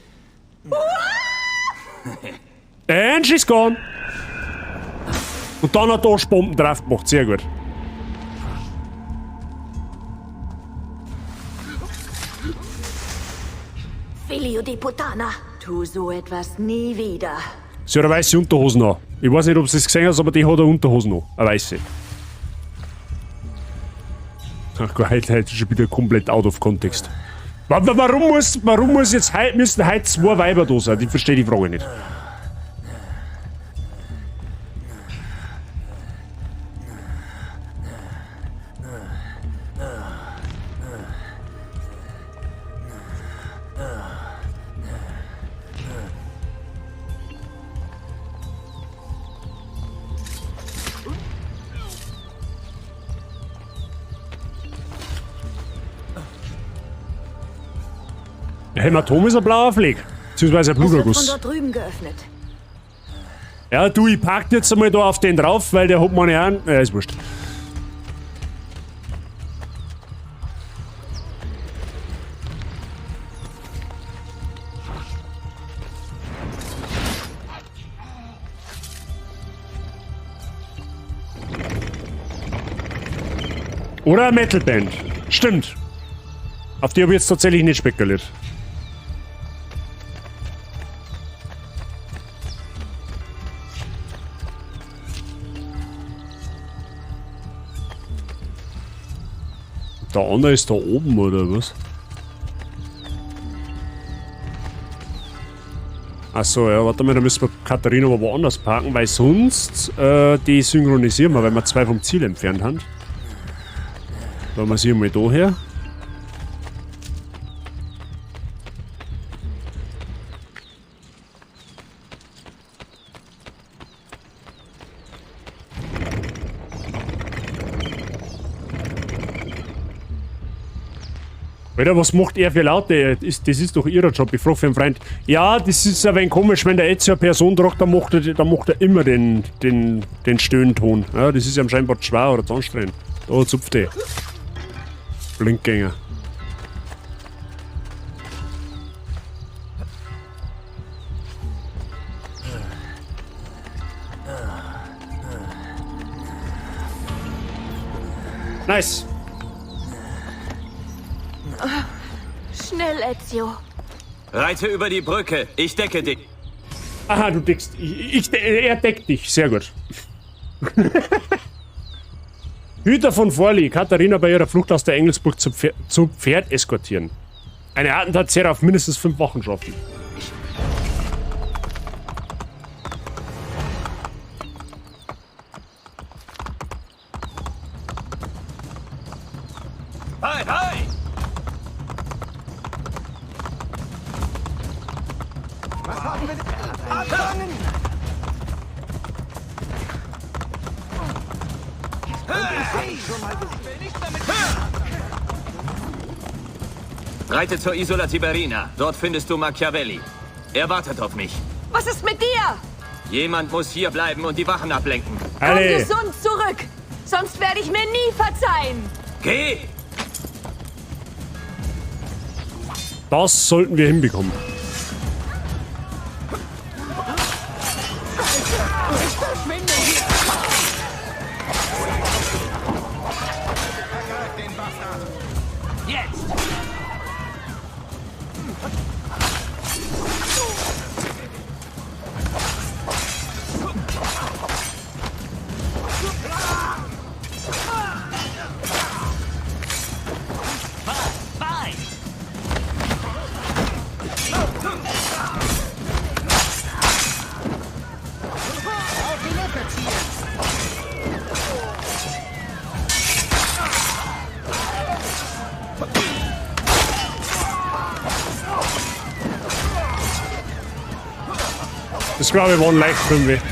And she's gone. Und dann hat er Bomben drauf gemacht. Sehr gut. Filio di Putana, tu so etwas nie wieder. Sie hat eine weiße Unterhosen an. Ich weiß nicht, ob sie es gesehen hast, aber die hat eine Unterhosen an. Eine weiße. Ach Gott, heute ist schon wieder komplett out of context. Warum muss jetzt müssen heute 2 Weiber da sein? Ich verstehe die Frage nicht. Hämatom ist ein blauer Fleck. Beziehungsweise ein Bluterguss. Es wird von dort drüben geöffnet. Ja, du, ich pack jetzt einmal da auf den drauf, weil der hat meine Herren. Ja, ist wurscht. Oder eine Metalband. Stimmt. Auf die habe ich jetzt tatsächlich nicht spekuliert. Der andere ist da oben, oder was? Achso, ja, warte mal, da müssen wir Katharina aber woanders parken, weil sonst die synchronisieren wir, weil wir 2 vom Ziel entfernt haben. Dann wir sie mal da her. Alter, was macht er für Laute? Das ist doch ihr Job. Ich frage für einen Freund. Ja, das ist ein wenig komisch, wenn der Ezio eine Person tragt, dann macht er immer den Stöhnton. Ja, das ist ja scheinbar schwer oder zu anstrengend. Da zupft er. Blindgänger. Nice. Schnell, Ezio. Reite über die Brücke. Ich decke dich. Aha, du deckst. Er deckt dich. Sehr gut. Hüter von Forli. Katharina bei ihrer Flucht aus der Engelsburg zu Pferd eskortieren. Eine Attentatserie auf mindestens 5 Wochen schaffen. Hi, hi! Was haben wir denn? Anfangen! Reite zur Isola Tiberina. Dort findest du Machiavelli. Er wartet auf mich. Was ist mit dir? Jemand muss hier bleiben und die Wachen ablenken. Komm gesund zurück! Sonst werde ich mir nie verzeihen! Geh! Das sollten wir hinbekommen. Das glaube ich war ein leicht 5.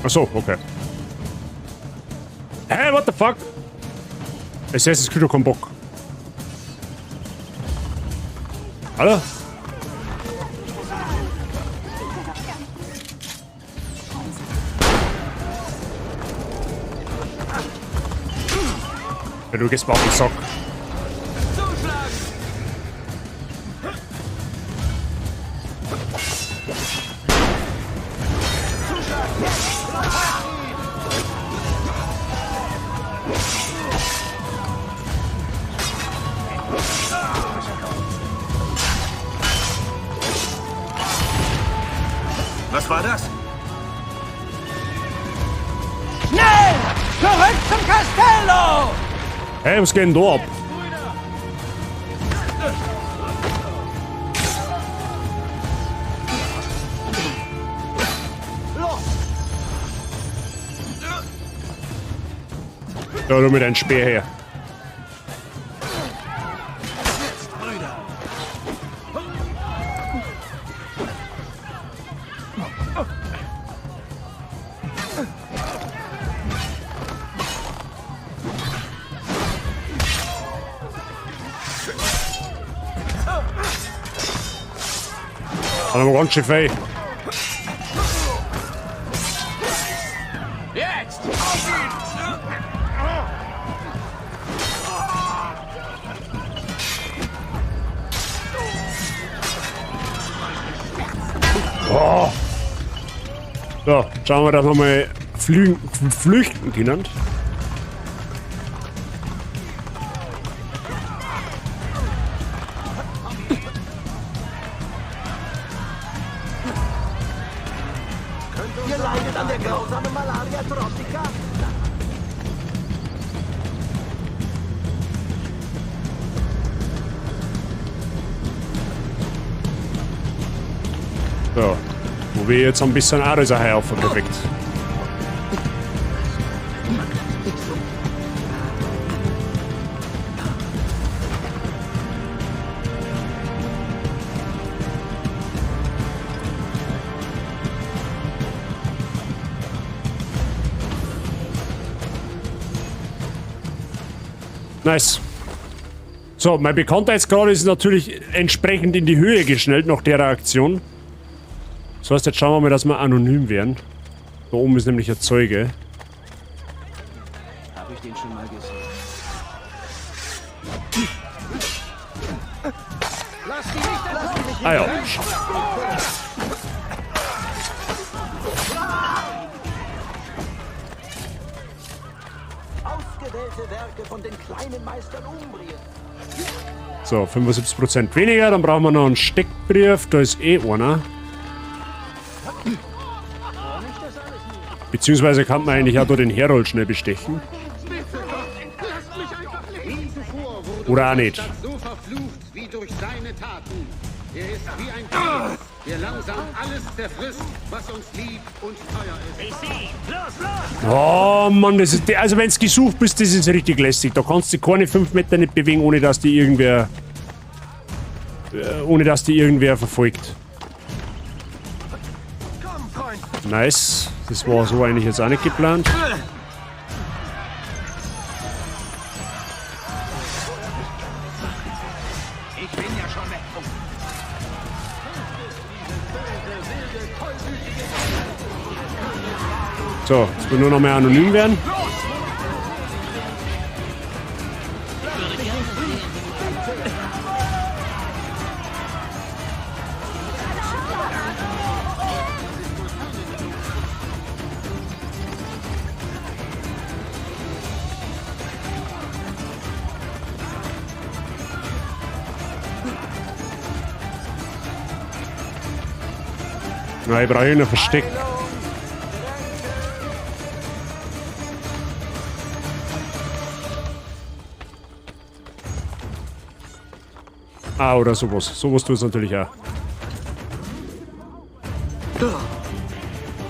Achso, okay. Hey, what the fuck? Assassin's Creed hat keinen Bock. Hallo? Ja, du gehst mal auf den Sack. Was war das? Schnell! Zurück zum Castello! Hey, was geht denn da ab? Ja, du mit deinem Speer her. Hat aber ganz schön viel. Jetzt! Oh. So, schauen wir, dass wir mal flüchten können. Ihr leidet an der grausamen Malaria tropica. So, wo wir jetzt ein bisschen auch das Haufen perfekt. Nice. So, mein Bekanntheitsgrad ist natürlich entsprechend in die Höhe geschnellt nach der Aktion. Das heißt, jetzt schauen wir mal, dass wir anonym werden. Da oben ist nämlich ein Zeuge. Habe ich den schon mal gesehen? Ah ja. Ausgewählte Werke von den kleinen Meistern Umbrien. So, 75% weniger. Dann brauchen wir noch einen Steckbrief. Da ist eh einer. Beziehungsweise kann man eigentlich auch da den Herold schnell bestechen. Oder auch nicht. So verflucht wie durch seine Taten. Er ist wie ein Tier, der langsam alles zerfrisst, was uns lieb und teuer ist. Oh Mann, das ist also wenn du gesucht bist, das ist richtig lästig. Da kannst du keine 5 Meter nicht bewegen, ohne dass die irgendwer verfolgt. Nice. Das war so eigentlich jetzt auch nicht geplant. Ich bin ja schon weg. So, jetzt will nur noch mehr anonym werden. Na, ich brauche hier noch Versteck. Ah, oder sowas. Sowas tut es natürlich auch.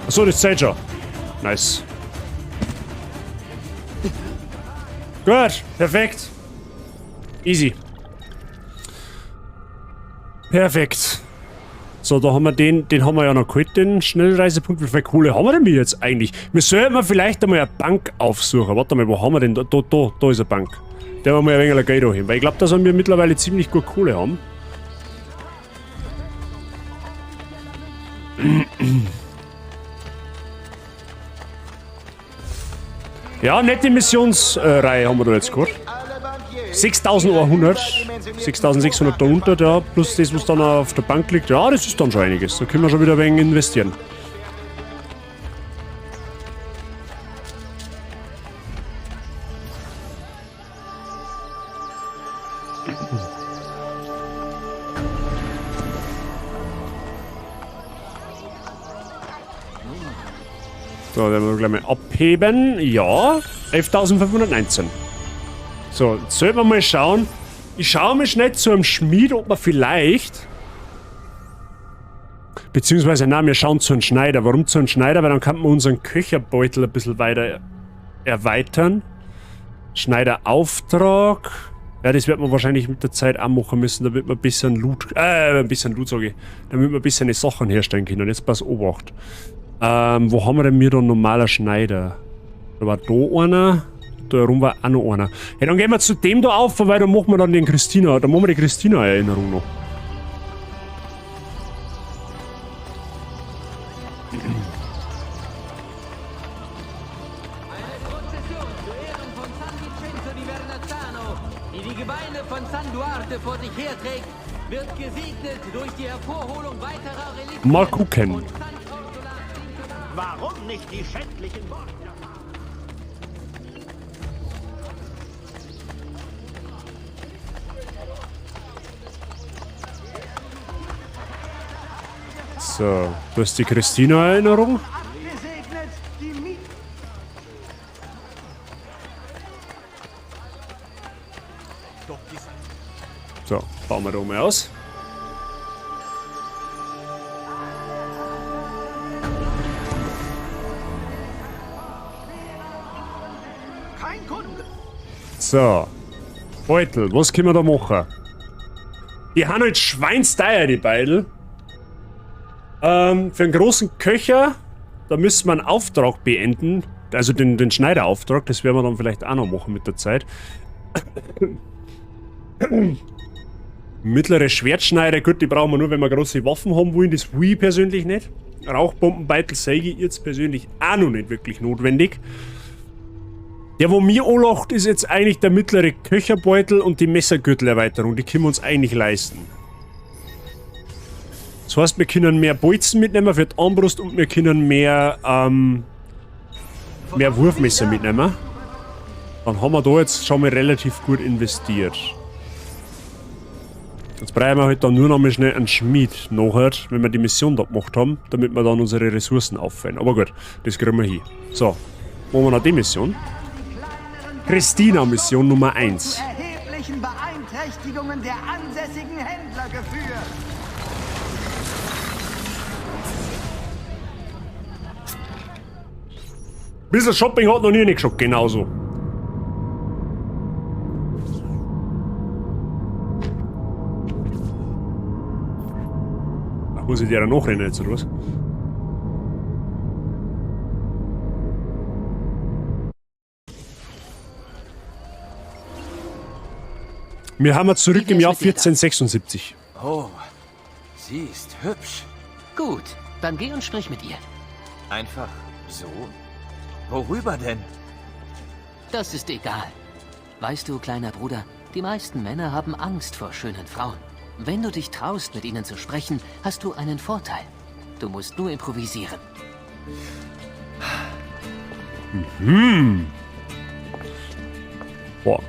Achso, das zählt schon. Nice. Gut, perfekt. Easy. Perfekt. So, da haben wir den haben wir ja noch geholt, den Schnellreisepunkt. Wie viel Kohle haben wir denn jetzt eigentlich? Wir sollten vielleicht einmal eine Bank aufsuchen. Warte mal, wo haben wir denn? Da ist eine Bank. Da haben wir ein wenig Geld hin, weil ich glaube, dass wir mittlerweile ziemlich gut Kohle haben. Ja, nette Missionsreihe haben wir da jetzt gehabt. 6.100, 6.600 darunter, ja, plus das, was dann auf der Bank liegt. Ja, das ist dann schon einiges. Da können wir schon wieder ein wenig investieren. So, dann werden wir gleich mal abheben. Ja, 11.519. So, jetzt sollten wir mal schauen. Ich schaue mal schnell zu einem Schmied, ob wir vielleicht... Beziehungsweise, nein, wir schauen zu einem Schneider. Warum zu einem Schneider? Weil dann kann man unseren Köcherbeutel ein bisschen weiter erweitern. Schneiderauftrag. Ja, das wird man wahrscheinlich mit der Zeit auch machen müssen, damit wir ein bisschen Loot sage ich. Damit wir ein bisschen die Sachen herstellen können. Und jetzt pass Obacht. Wo haben wir denn mir da normaler Schneider? Da war da einer. Da herum war auch noch einer. Ja, dann gehen wir zu dem da auf, weil dann machen wir dann den Christina. Dann machen wir die Christina-Erinnerung noch. Die Gebeine von San Duarte vor sich herträgt, wird gesegnet durch die Hervorholung weiterer Reliquien. Mal gucken. Warum nicht die schändlichen Worte? So, das ist die Christina-Erinnerung. So, bauen wir da mal aus. So, Beutel, was können wir da machen? Die haben halt schweinsteuer, die Beidel. Für einen großen Köcher, da müssen wir einen Auftrag beenden. Also den Schneiderauftrag, das werden wir dann vielleicht auch noch machen mit der Zeit. Mittlere Schwertschneider, gut, die brauchen wir nur, wenn wir große Waffen haben wollen. Das will ich persönlich nicht. Rauchbombenbeitel säge ich jetzt persönlich auch noch nicht wirklich notwendig. Der, wo mir anlacht, ist jetzt eigentlich der mittlere Köcherbeutel und die Messergürtelerweiterung. Die können wir uns eigentlich leisten. Das heißt, wir können mehr Bolzen mitnehmen für die Armbrust und wir können mehr Wurfmesser mitnehmen. Dann haben wir da jetzt schon mal relativ gut investiert. Jetzt brauchen wir halt dann nur noch mal schnell einen Schmied nachher, wenn wir die Mission da gemacht haben, damit wir dann unsere Ressourcen auffüllen. Aber gut, das kriegen wir hin. So, machen wir noch die Mission. Christina-Mission Nummer 1. Zu erheblichen Beeinträchtigungen der ansässigen Händler geführt. Bisschen Shopping hat noch nie nicht geschaut, genauso. Ach, muss ich dir noch rennen jetzt, oder was? Wir haben zurück im Jahr 1476. Oh, sie ist hübsch. Gut, dann geh und sprich mit ihr. Einfach so? Worüber denn? Das ist egal. Weißt du, kleiner Bruder, die meisten Männer haben Angst vor schönen Frauen. Wenn du dich traust, mit ihnen zu sprechen, hast du einen Vorteil. Du musst nur improvisieren. Mhm. Boah.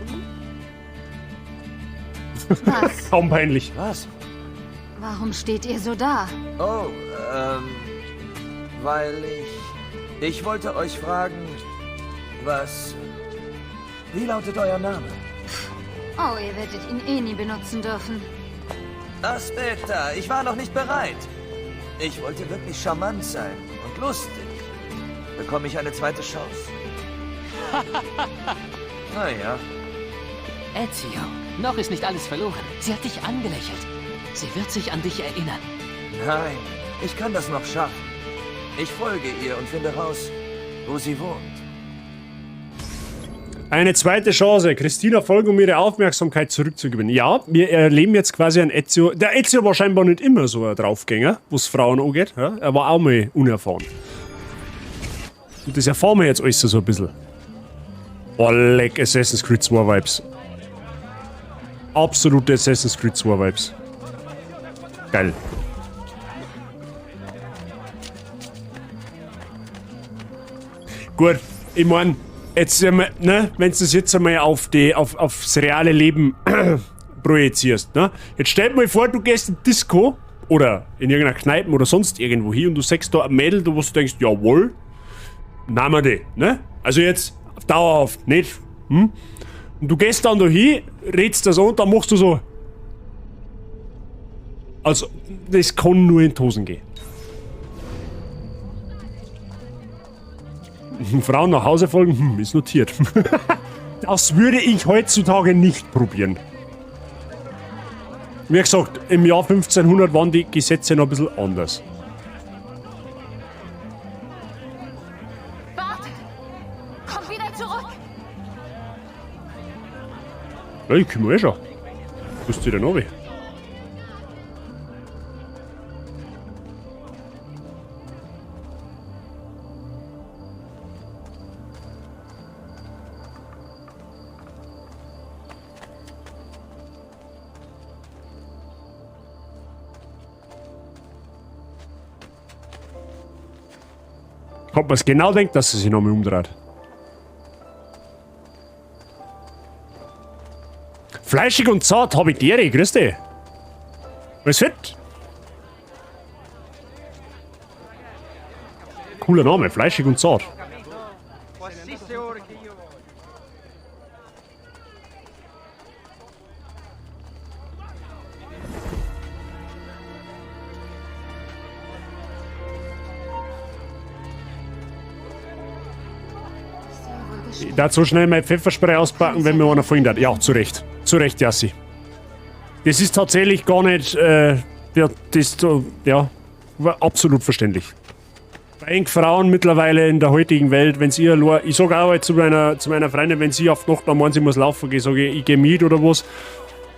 Was? Kaum peinlich. Was? Warum steht ihr so da? Oh, weil ich wollte euch fragen, wie lautet euer Name? Oh, ihr werdet ihn eh nie benutzen dürfen. Aspetta, ich war noch nicht bereit. Ich wollte wirklich charmant sein und lustig. Bekomme ich eine zweite Chance? Naja. Ezio, noch ist nicht alles verloren. Sie hat dich angelächelt. Sie wird sich an dich erinnern. Nein, ich kann das noch schaffen. Ich folge ihr und finde raus, wo sie wohnt. Eine zweite Chance, Christina folgen, um ihre Aufmerksamkeit zurückzugewinnen. Ja, wir erleben jetzt quasi einen Ezio. Der Ezio war scheinbar nicht immer so ein Draufgänger, was Frauen angeht. Ja? Er war auch mal unerfahren. Und das erfahren wir jetzt alles so ein bisschen. Oh, leck, Assassin's Creed 2 Vibes. Absolute Assassin's Creed 2 Vibes. Geil. Gut, ich mein, jetzt, ne, wenn du das jetzt einmal aufs reale Leben projizierst, ne? Jetzt stell dir mal vor, du gehst in Disco oder in irgendeiner Kneipe oder sonst irgendwo hin und du sagst da ein Mädel, wo du denkst, jawohl, nehmen wir die, ne? Also jetzt dauerhaft, nicht? Und du gehst dann da hin, redst das an und dann machst du so. Also, das kann nur in die Hosen gehen. Frauen nach Hause folgen, ist notiert. Das würde ich heutzutage nicht probieren. Wie gesagt, im Jahr 1500 waren die Gesetze noch ein bisschen anders. Warte! Komm wieder zurück! Ja, ich komme eh schon. Wo ist die denn runter? Ob man es genau denkt, dass sie sich nochmal umdreht. Fleischig und zart, Habitäre, grüß dich. Was fit? Cooler Name, fleischig und zart. Ich darf so schnell mein Pfefferspray auspacken, wenn mir einer vorhin hat. Ja, zu Recht. Zu Recht, Jassi. Das ist tatsächlich gar nicht, absolut verständlich. Bei Frauen mittlerweile in der heutigen Welt, wenn sie ich sage auch halt zu meiner Freundin, wenn sie auf Nacht am Morgen, sie muss laufen gehen, sage ich gehe mit oder was,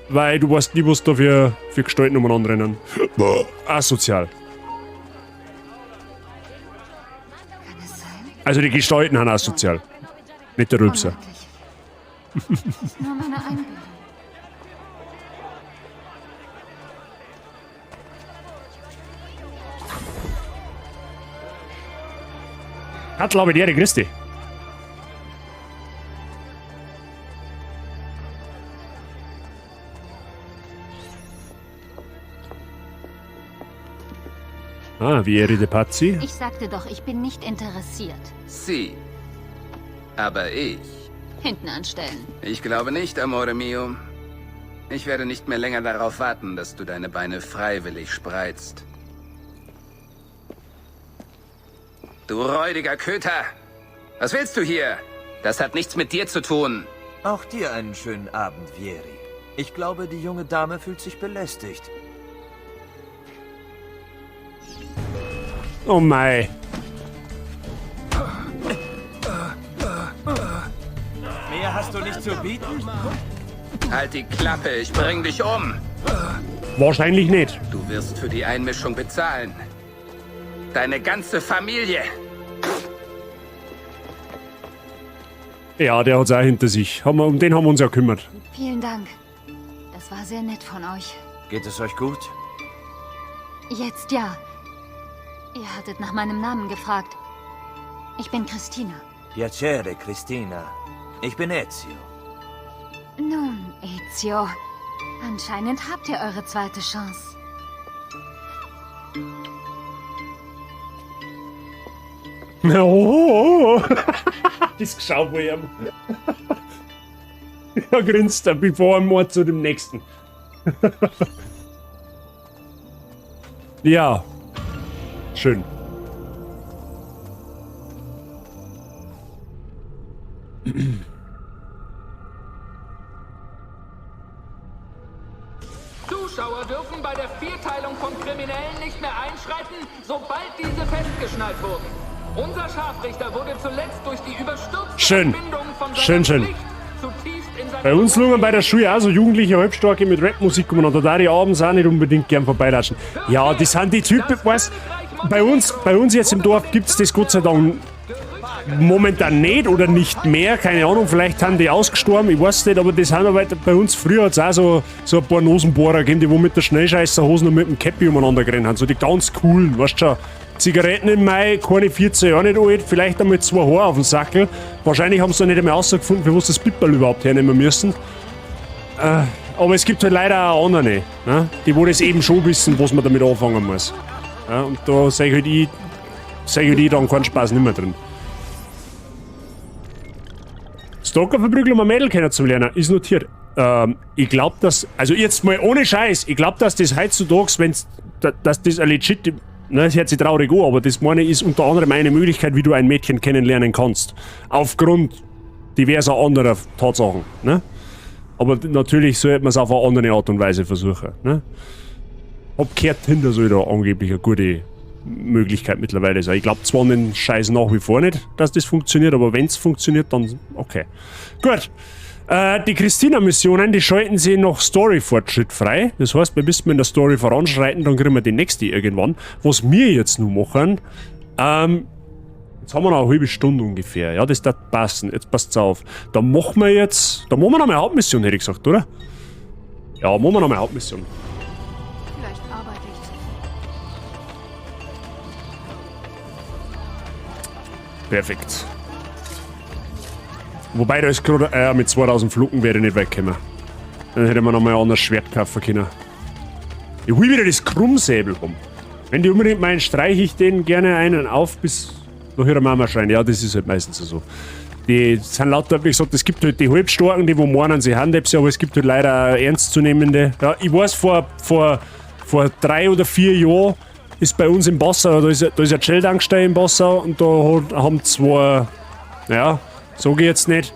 weil du weißt nie, was da für Gestalten umeinander rennen. Asozial. Also die Gestalten haben asozial. Nicht der Rülpser. Nur meine Einbildung. Hat glaube ich, grüß dich. Wie de Pazzi? Ich sagte doch, ich bin nicht interessiert. Sie. Aber ich. Hinten anstellen. Ich glaube nicht, Amore mio. Ich werde nicht mehr länger darauf warten, dass du deine Beine freiwillig spreizt. Du räudiger Köter! Was willst du hier? Das hat nichts mit dir zu tun. Auch dir einen schönen Abend, Vieri. Ich glaube, die junge Dame fühlt sich belästigt. Oh mei. Mehr hast du nicht zu bieten? Halt die Klappe, ich bring dich um. Wahrscheinlich nicht. Du wirst für die Einmischung bezahlen. Deine ganze Familie. Ja, der hat's auch hinter sich. Um den haben wir uns ja gekümmert. Vielen Dank. Das war sehr nett von euch. Geht es euch gut? Jetzt ja. Ihr hattet nach meinem Namen gefragt. Ich bin Christina. Piacere, Christina. Ich bin Ezio. Nun, Ezio. Anscheinend habt ihr eure zweite Chance. Oh. Das geschaut wo ich ja, grinst er, bevor er Mord zu dem nächsten. Ja. Schön. Zuschauer dürfen bei der Vierteilung von Kriminellen nicht mehr einschreiten, sobald diese festgeschnallt wurden. Unser Scharfrichter wurde zuletzt durch die überstürzte Verbindung von seiner Pflicht zutiefst in seiner... Bei uns schauen bei der Schule auch so jugendliche Halbstarke mit Rapmusik kommen und da darf ich abends auch nicht unbedingt gern vorbeilatschen. Ja, das sind die Typen, weißt bei uns jetzt im Dorf gibt es das Gott sei Dank momentan nicht oder nicht mehr, keine Ahnung, vielleicht haben die ausgestorben, ich weiß nicht, aber das haben aber bei uns früher hat's auch so ein paar Nosenbohrer gegeben, die wo mit der Schnellscheißerhosen und mit dem Käppi umeinander gerannt haben, so die ganz coolen, weißt du schon. Zigaretten im Mai, keine 14 Jahre nicht alt, vielleicht einmal 2 Haare auf dem Sackel. Wahrscheinlich haben sie noch nicht einmal rausgefunden, für was das Pipperl überhaupt hernehmen müssen. Aber es gibt halt leider auch andere, ne? Die wo das eben schon wissen, was man damit anfangen muss. Ja, und da sehe ich dann keinen Spaß nicht mehr drin. Stalker verprügeln, um ein Mädel kennenzulernen, ist notiert. Ich glaube, dass, also jetzt mal ohne Scheiß, ich glaube, dass das heutzutage, dass das ein legit, ne, das hört sich traurig an, aber das meine ist unter anderem eine Möglichkeit, wie du ein Mädchen kennenlernen kannst. Aufgrund diverser anderer Tatsachen, ne? Aber natürlich sollte man es auf eine andere Art und Weise versuchen, ne? Hab gehört, Tinder soll da angeblich eine gute Möglichkeit mittlerweile sein. Ich glaube zwar an den Scheiß nach wie vor nicht, dass das funktioniert, aber wenn es funktioniert, dann okay. Gut. Die Christina-Missionen, die schalten sie noch Story-Fortschritt frei. Das heißt, bis wir in der Story voranschreiten, dann kriegen wir die nächste irgendwann. Was wir jetzt nur machen, jetzt haben wir noch eine halbe Stunde ungefähr. Ja, das darf passen. Jetzt passt's auf. Da machen wir noch eine Hauptmission, hätte ich gesagt, oder? Ja, machen wir noch eine Hauptmission. Vielleicht arbeite ich zu. Perfekt. Wobei, da ist gerade, mit 2000 Flucken wäre ich nicht weggekommen. Dann hätte man noch mal ein anderes Schwert kaufen können. Ich will wieder das Krummsäbel haben. Wenn die unbedingt meinen, streiche ich den gerne einen auf, bis nach ihrer Mama schreien. Ja, das ist halt meistens so. Die sind lauter, wie gesagt, es gibt halt die Halbstarken, die wo meinen, sie haben das, aber es gibt halt leider auch ernstzunehmende. Ja, ich weiß, vor 3 oder 4 Jahren ist bei uns im Bassau, da ist ein Shell-Tankstelle im Bassau und da haben 2, ja, sag ich jetzt nicht,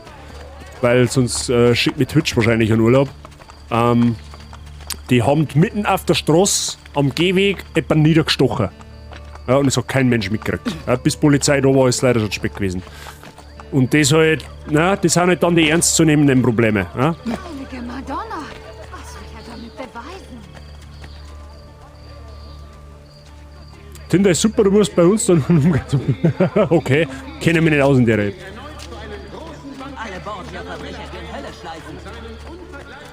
weil sonst schickt mich Twitch wahrscheinlich in Urlaub. Die haben mitten auf der Straße am Gehweg jemanden niedergestochen. Ja, und es hat kein Mensch mitgekriegt. Ja, bis die Polizei da war, ist leider schon spät gewesen. Und das halt, na, das sind halt dann die ernstzunehmenden Probleme. Ja? Heilige Madonna, was soll ich damit beweisen? Tinder ist super, du musst bei uns dann... Okay, kenne mich nicht aus in der Welt.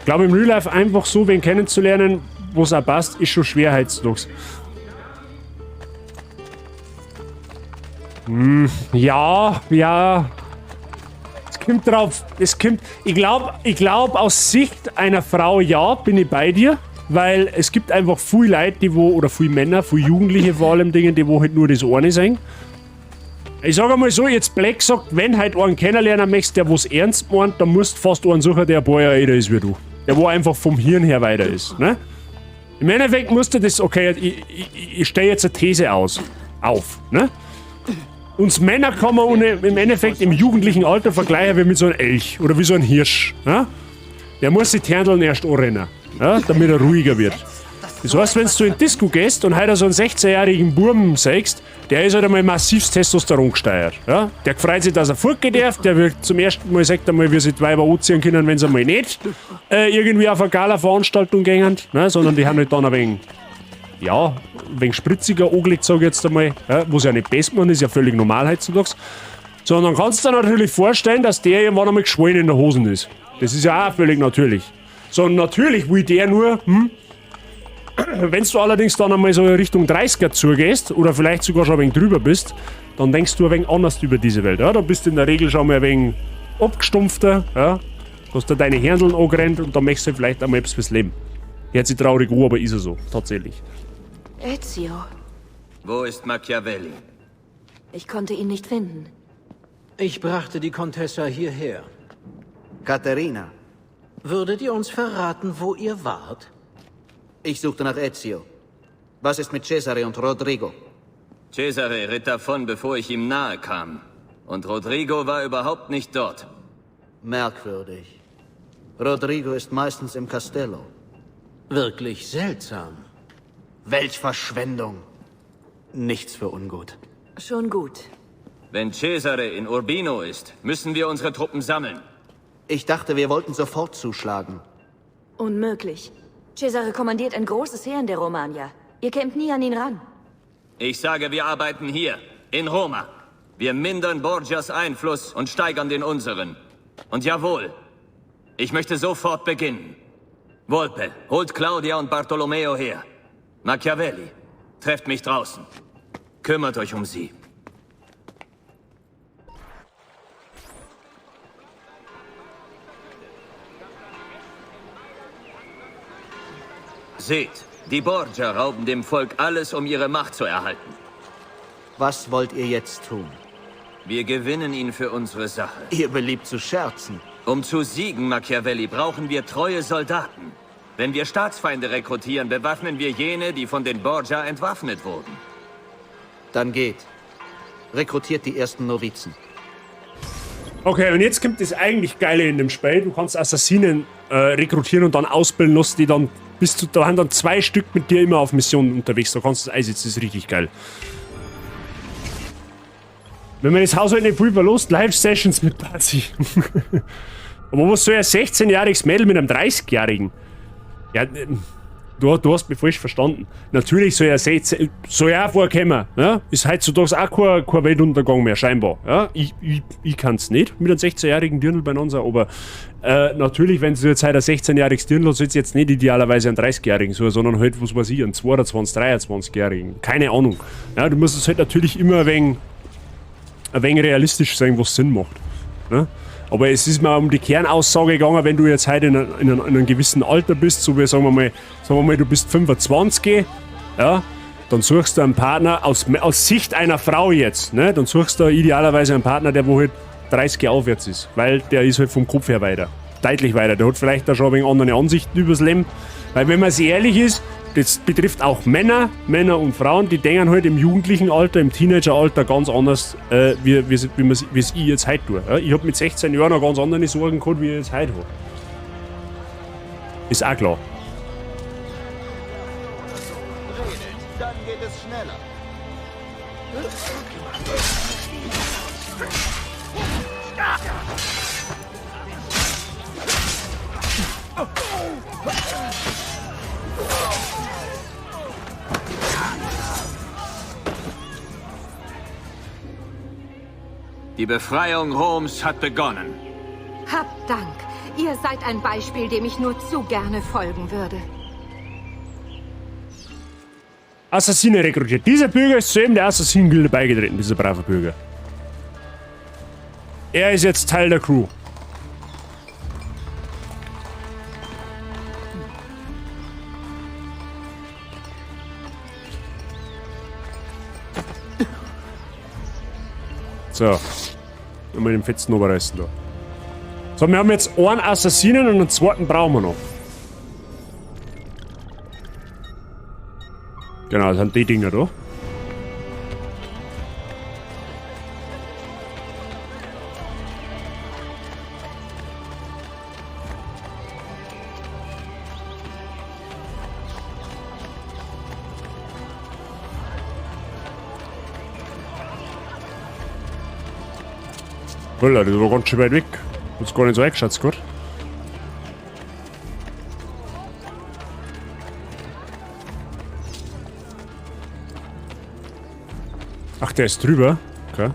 Ich glaube, im Real Life einfach so wen kennenzulernen, wo es auch passt, ist schon schwer heutzutage. Ja. Es kommt drauf. Ich glaube, aus Sicht einer Frau, ja, bin ich bei dir. Weil es gibt einfach viele Leute, oder viele Männer, viele Jugendliche vor allem Dinge, die wo halt nur das eine sehen. Ich sage einmal so, jetzt Black sagt, wenn halt einen kennenlernen möchtest, der was ernst meint, dann musst du fast einen suchen, der ein paar Jahre älter ist wie du. Der wo einfach vom Hirn her weiter ist. Ne? Im Endeffekt musst du das, okay, ich stelle jetzt eine These auf. Ne? Uns Männer kann man im Endeffekt im jugendlichen Alter vergleichen wie mit so einem Elch oder wie so ein Hirsch. Ne? Der muss sich die Händeln erst anrennen, ja? Damit er ruhiger wird. Das heißt, wenn du in die Disco gehst und heute so einen 16-jährigen Burm sagst, der ist halt einmal massivst Testosteron gesteuert. Ja? Der freut sich, dass er fortgehen darf, der wird zum ersten Mal sagt einmal, wie sie die Weiber anziehen können, wenn sie einmal nicht irgendwie auf eine Gala-Veranstaltung gehen, ne? Sondern die haben halt dann ein wenig, ja, ein wenig spritziger angelegt, sage ich jetzt einmal, ja? Was ja nicht best man ist, ja völlig normal heutzutage. Sondern kannst du dir natürlich vorstellen, dass der irgendwann einmal geschwollen in der Hosen ist. Das ist ja auch völlig natürlich. Sondern natürlich will der nur, wenn du allerdings dann einmal so Richtung 30er zugehst oder vielleicht sogar schon ein wenig drüber bist, dann denkst du ein wenig anders über diese Welt. Ja? Da bist du in der Regel schon mal ein wenig abgestumpfter, ja? Hast du deine Händeln angerennt und dann möchtest du vielleicht einmal etwas fürs Leben. Hört sich traurig an, aber ist er so, tatsächlich. Ezio. Wo ist Machiavelli? Ich konnte ihn nicht finden. Ich brachte die Contessa hierher. Caterina. Würdet ihr uns verraten, wo ihr wart? Ich suchte nach Ezio. Was ist mit Cesare und Rodrigo? Cesare ritt davon, bevor ich ihm nahe kam. Und Rodrigo war überhaupt nicht dort. Merkwürdig. Rodrigo ist meistens im Castello. Wirklich seltsam. Welch Verschwendung. Nichts für ungut. Schon gut. Wenn Cesare in Urbino ist, müssen wir unsere Truppen sammeln. Ich dachte, wir wollten sofort zuschlagen. Unmöglich. Cesare kommandiert ein großes Heer in der Romagna. Ihr kämpft nie an ihn ran. Ich sage, wir arbeiten hier, in Roma. Wir mindern Borgias Einfluss und steigern den unseren. Und jawohl, ich möchte sofort beginnen. Volpe, holt Claudia und Bartolomeo her. Machiavelli, trefft mich draußen. Kümmert euch um sie. Seht, die Borgia rauben dem Volk alles, um ihre Macht zu erhalten. Was wollt ihr jetzt tun? Wir gewinnen ihn für unsere Sache. Ihr beliebt zu scherzen. Um zu siegen, Machiavelli, brauchen wir treue Soldaten. Wenn wir Staatsfeinde rekrutieren, bewaffnen wir jene, die von den Borgia entwaffnet wurden. Dann geht. Rekrutiert die ersten Novizen. Okay, und jetzt kommt das eigentlich Geile in dem Spiel. Du kannst Assassinen rekrutieren und dann ausbilden lassen, die dann da haben dann 2 Stück mit dir immer auf Missionen unterwegs. Da kannst du das einsetzen, das ist richtig geil. Wenn man das Haus halt nicht viel verlässt, Live-Sessions mit Basi. Aber was soll ein 16-jähriges Mädel mit einem 30-jährigen? Ja, du hast mich falsch verstanden. Natürlich soll er vorkommen. Ja? Ist heutzutage auch kein Weltuntergang mehr, scheinbar. Ja? Ich kann es nicht mit einem 16-jährigen Dirndl beieinander, aber natürlich, wenn du jetzt halt ein 16-jähriges Dirndl hast, sollst du jetzt nicht idealerweise einen 30-jährigen so, sondern halt, was weiß ich, einen 22-, 23-jährigen. Keine Ahnung. Ja, du musst es halt natürlich immer ein wenig realistisch sein, was Sinn macht. Ne? Aber es ist mir um die Kernaussage gegangen, wenn du jetzt heute in einem gewissen Alter bist, so wie sagen wir mal, du bist 25, ja, dann suchst du einen Partner aus Sicht einer Frau jetzt, ne? Dann suchst du idealerweise einen Partner, der wo halt 30 aufwärts ist, weil der ist halt vom Kopf her weiter, deutlich weiter. Der hat vielleicht da schon ein wenig andere Ansichten übers Leben, weil wenn man sich ehrlich ist, das betrifft auch Männer und Frauen, die denken halt im jugendlichen Alter, im Teenageralter ganz anders, wie es ich jetzt heute tue. Ja? Ich habe mit 16 Jahren noch ganz andere Sorgen gehabt, wie ich jetzt heute habe. Ist auch klar. Dann geht es schneller. Die Befreiung Roms hat begonnen. Habt Dank. Ihr seid ein Beispiel, dem ich nur zu gerne folgen würde. Assassine rekrutiert. Dieser Bürger ist zu eben der Assassinengilde beigetreten, dieser brave Bürger. Er ist jetzt Teil der Crew. So. Mal den fetzen Oberreißen da. So, wir haben jetzt einen Assassinen und einen zweiten brauchen wir noch. Genau, das sind die Dinger da. Holla, das war ganz schön weit weg. Hat's gar nicht so eingeschätzt, gut. Ach, der ist drüber. Okay.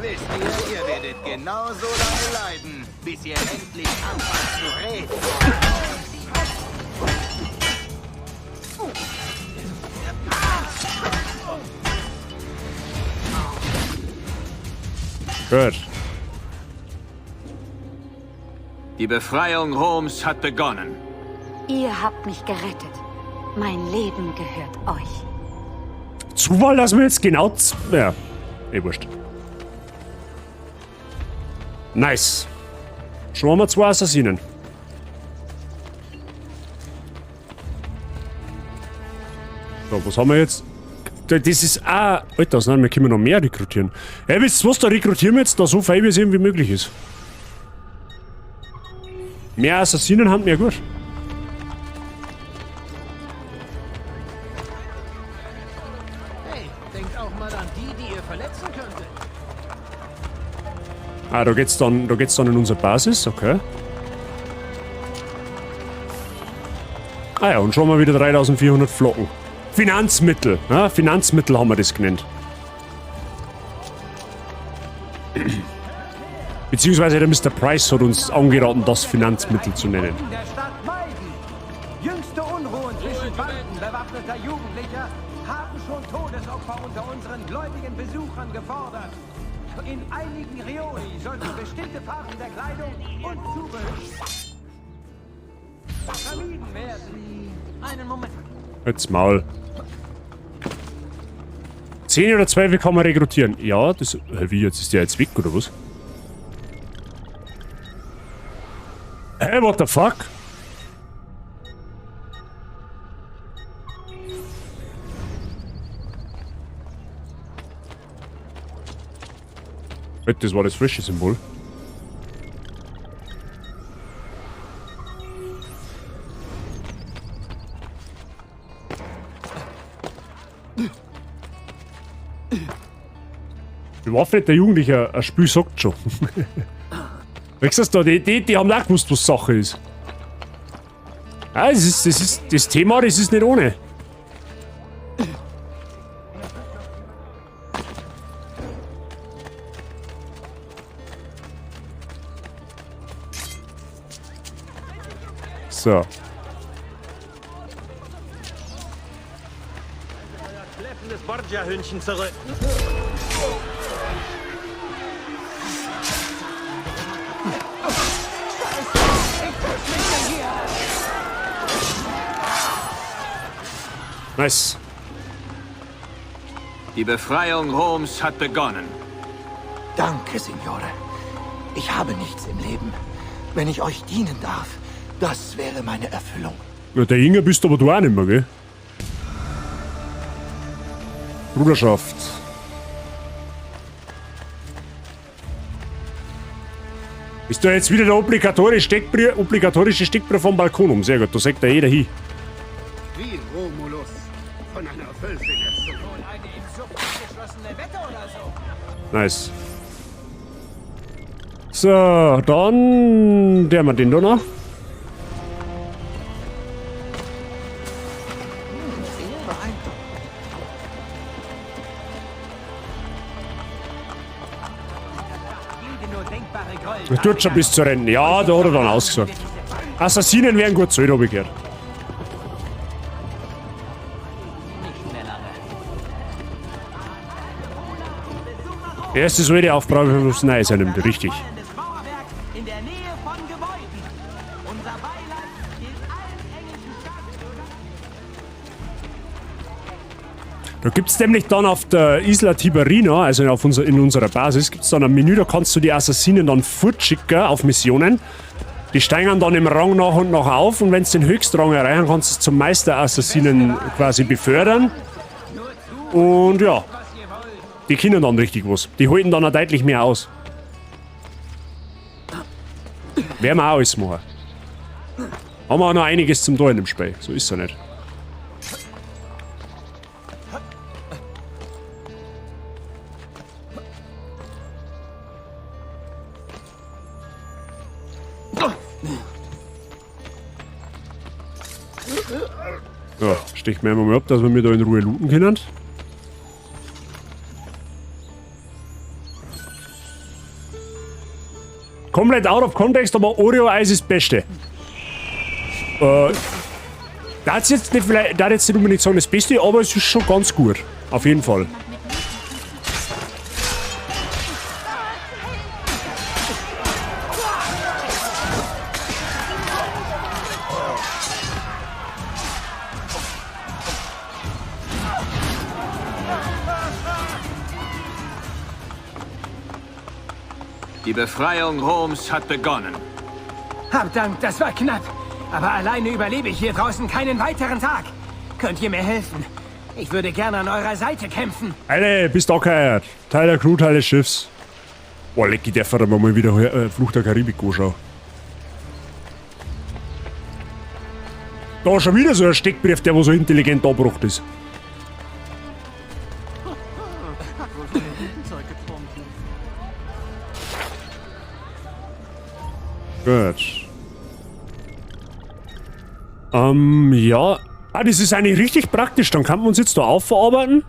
Wisst ihr werdet genauso lange leiden, bis ihr endlich anfangt zu reden. Gut. Die Befreiung Roms hat begonnen. Ihr habt mich gerettet. Mein Leben gehört euch. Zufall, dass wir jetzt genau... Ja, wurscht. Nice. Schon haben wir 2 Assassinen. So, was haben wir jetzt? Das ist auch... Alter, nein, wir können noch mehr rekrutieren. Hey, wisst ihr was, da rekrutieren wir jetzt da so viel, wie es irgendwie möglich ist. Mehr Assassinen haben mehr gut. Hey, denkt auch mal an die, die ihr verletzen könntet. Ah, da geht's dann in unsere Basis, okay. Ah ja, und schon mal wieder 3400 Flocken. Finanzmittel, ja, Finanzmittel haben wir das genannt. Beziehungsweise der Mr. Price hat uns angeraten, das Finanzmittel zu nennen. Der Stadt Maiden. Jüngste Unruhen zwischen Banden bewaffneter Jugendlicher haben schon Todesopfer unter unseren gläubigen Besuchern gefordert. In einigen Rioni sollten bestimmte Farben der Kleidung und Zubehör vermieden werden. Einen Moment. Jetzt Maul. 10 oder 12 kann man rekrutieren. Ja, das... Wie, jetzt ist der jetzt weg, oder was? Hey, what the fuck? Das war das frische Symbol. Die Waffe nicht der Jugendliche, ein Spiel sagt schon. Wächst du da? Die haben auch gewusst, was Sache ist. Ja, das Thema, das ist nicht ohne. So. Euer kläffendes Borgia-Hündchen zurück. Nice. Die Befreiung Roms hat begonnen. Danke, Signore. Ich habe nichts im Leben. Wenn ich euch dienen darf, das wäre meine Erfüllung. Ja, der Inge bist aber du auch nicht mehr, gell? Bruderschaft. Ist da jetzt wieder der obligatorische Steckbrief vom Balkon um? Sehr gut, da sagt ja jeder hin. Wie Romulus von einer Wölfin erzogen. Wohl eine in Sucht abgeschlossene Wette oder so? Nice. So, dann der mal den da noch. Das tut schon bis zu Rennen. Ja, da hat er dann ausgesagt. Assassinen wären gut Zöl, hab ich gehört. Erste solide Aufgabe für das Neue sein, richtig. In der Nähe von Gebäuden. Unser Beileid gilt allen englischen Staatsbürgern. Da gibt es nämlich dann auf der Isla Tiberina, also in unserer Basis, gibt es dann ein Menü, da kannst du die Assassinen dann fortschicken auf Missionen. Die steigen dann im Rang nach und nach auf und wenn sie den Höchstrang erreichen, kannst du es zum Meisterassassinen quasi befördern. Und ja, die können dann richtig was. Die halten dann auch deutlich mehr aus. Werden wir auch alles machen. Haben wir auch noch einiges zum Tun im Spiel, so ist es ja nicht. Ja, stechen wir mal ab, dass wir da in Ruhe looten können. Komplett out of context, aber Oreo-Eis ist das Beste. Das jetzt nicht unbedingt sagen das Beste, aber es ist schon ganz gut. Auf jeden Fall. Die Befreiung Roms hat begonnen. Verdammt, das war knapp. Aber alleine überlebe ich hier draußen keinen weiteren Tag. Könnt ihr mir helfen? Ich würde gerne an eurer Seite kämpfen. Alter, bist auch gehört. Teil der Crew, Teil des Schiffs. Boah, Lecky, der fährt mal wieder Fluch der Karibik anschauen. Da schon wieder so ein Steckbrief, der wo so intelligent abgebracht ist. Gut. Ja. Ah, das ist eigentlich richtig praktisch. Dann kann man uns jetzt da aufverarbeiten.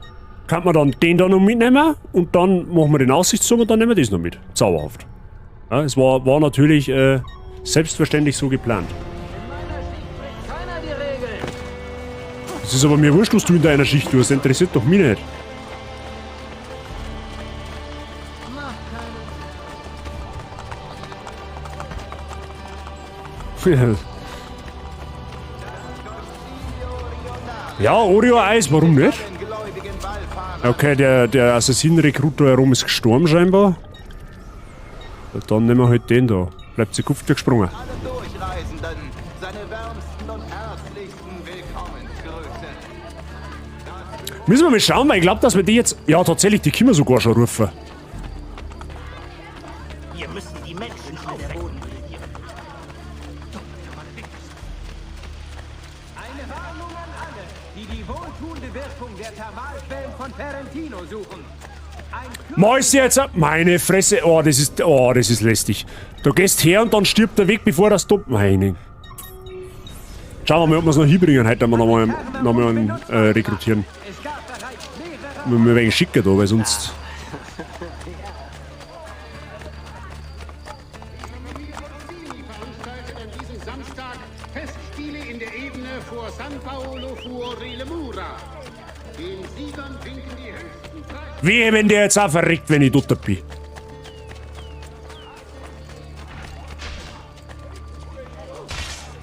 Kann man dann den da noch mitnehmen. Und dann machen wir den Aussichtsturm und dann nehmen wir das noch mit. Zauberhaft. Ja, es war natürlich selbstverständlich so geplant. Es ist aber mir wurscht, was du in deiner Schicht tust. Das interessiert doch mich nicht. Ja, Oreo-Eis, warum nicht? Okay, der Assassinen-Rekrut da herum ist gestorben scheinbar. Dann nehmen wir halt den da. Bleibt sie Kupfer gesprungen. Müssen wir mal schauen, weil ich glaube, dass wir die jetzt... Ja, tatsächlich, die können wir sogar schon rufen. Wir müssen die Menschen aufwecken. Eine Warnung an alle, die wohltuende Wirkung der Thermalquellen von Ferentino suchen. Mäuse jetzt... Meine Fresse. Oh, das ist lästig. Du gehst her und dann stirbt er weg, bevor das Top... Meine... Schauen wir mal, ob wir es noch hinbringen, heute wir nochmal einen rekrutieren. Wir müssen ein wenig schicker da, weil sonst... Festspiele in der Ebene vor San Paolo fuori le Mura. Den Siegern winken die höchsten Preise. Wehe, wenn der jetzt auch verreckt, wenn ich dort bin.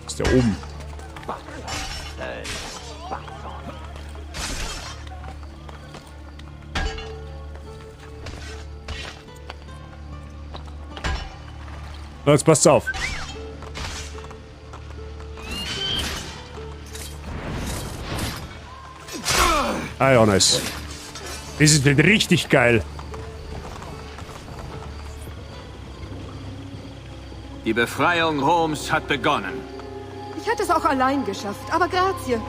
Ist der oben? Na, jetzt passt auf. Ah ja, nice. Das ist richtig geil. Die Befreiung Roms hat begonnen. Ich hätte es auch allein geschafft, aber Grazie.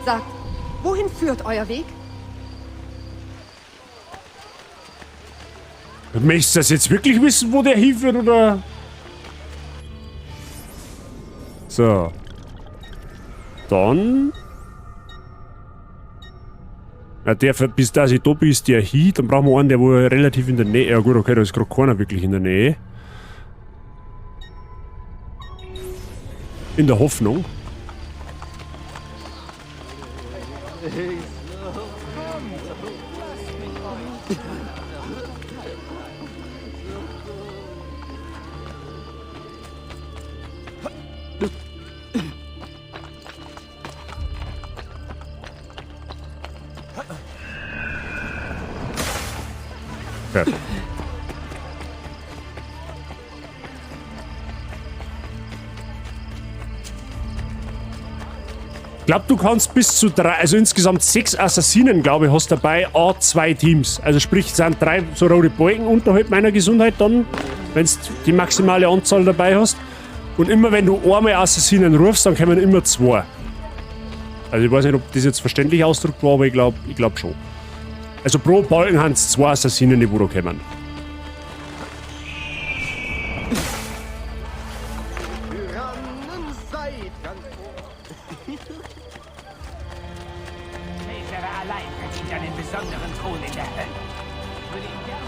Sagt, wohin führt euer Weg? Möchtest du das jetzt wirklich wissen, wo der hinführt, oder? So. Dann... Ja, der, bis das ich da bin, ist der hin. Dann brauchen wir einen, der wohl relativ in der Nähe... Ja gut, okay, da ist gerade keiner wirklich in der Nähe. In der Hoffnung. Perfekt. Ich glaube, du kannst bis zu 3, also insgesamt 6 Assassinen, glaube ich, hast dabei, A2 Teams. Also sprich, es sind 3 so rote Balken unterhalb meiner Gesundheit dann, wenn du die maximale Anzahl dabei hast. Und immer wenn du einmal Assassinen rufst, dann kommen immer 2. Also ich weiß nicht, ob das jetzt verständlich ausgedrückt war, aber ich glaub schon. Also pro Balken haben es 2 Assassinen, die wo da kommen. Allein verdient einen besonderen Thron in der Hölle. Würde ihn gern...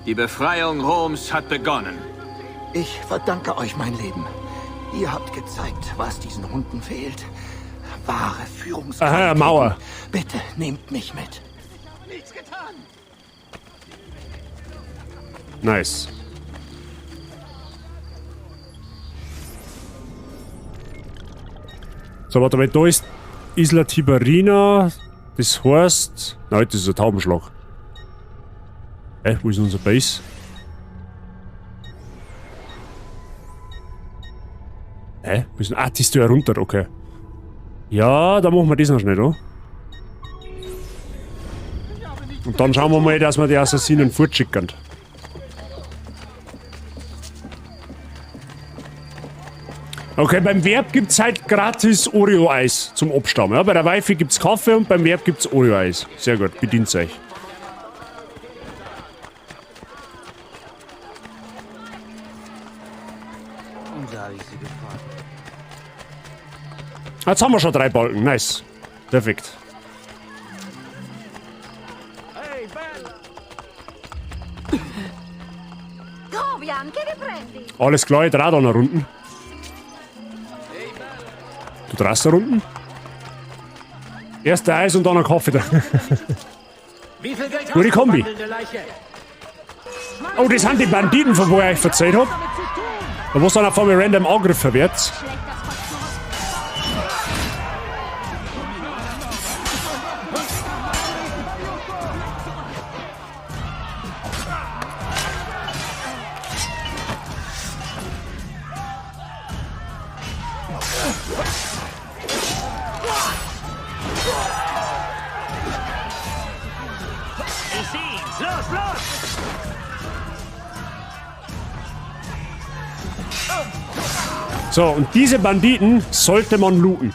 Die Befreiung Roms hat begonnen. Ich verdanke euch mein Leben. Ihr habt gezeigt, was diesen Hunden fehlt. Wahre Führungsqualitäten. Aha, Mauer. Bitte nehmt mich mit. Nichts getan. Nice. So, warte mal, da ist Isla Tiberina. Das heißt... Nein, das ist ein Taubenschlag. Wo ist unser Base? Wo ist denn... Ah, die ist da herunter, okay. Ja, dann machen wir das noch schnell, oder? Und dann schauen wir mal, dass wir die Assassinen fortschicken. Okay, beim Verb gibt's halt gratis Oreo-Eis zum Abstauen. Ja, bei der Wifi gibt's Kaffee und beim Verb gibt's Oreo-Eis. Sehr gut, bedient euch. Jetzt haben wir schon 3 Balken, nice. Perfekt. Alles klar, ich dreh da nach unten. Du drehst da unten? Erst der Eis und dann ein Kaffee da. Gute Kombi. Oh, das sind die Banditen, von wo ich euch erzählt hab. Da wo es dann auf einmal random angegriffen wird. So, und diese Banditen sollte man looten.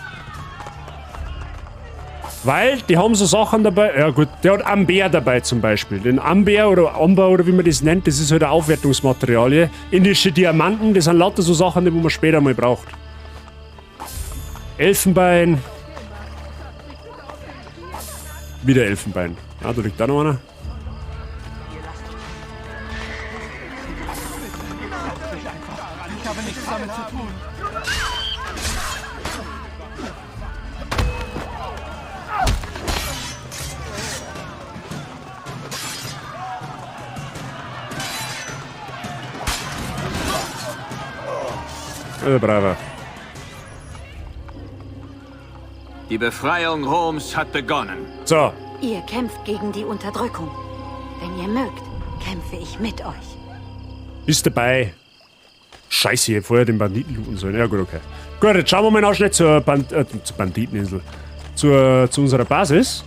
Weil, die haben so Sachen dabei, ja gut, der hat Amber dabei zum Beispiel. Den Amber oder Amber oder wie man das nennt, das ist halt ein Aufwertungsmaterial. Indische Diamanten, das sind lauter so Sachen, die man später mal braucht. Elfenbein. Wieder Elfenbein. Ja, da liegt da noch einer. Ich habe nichts damit zu tun. Braver. Die Befreiung Roms hat begonnen. So. Ihr kämpft gegen die Unterdrückung. Wenn ihr mögt, kämpfe ich mit euch. Ist dabei. Scheiße, ich hätte vorher den Banditen looten sollen. Ja gut, okay. Gut, jetzt schauen wir mal noch schnell zur Banditeninsel. Zu unserer Basis.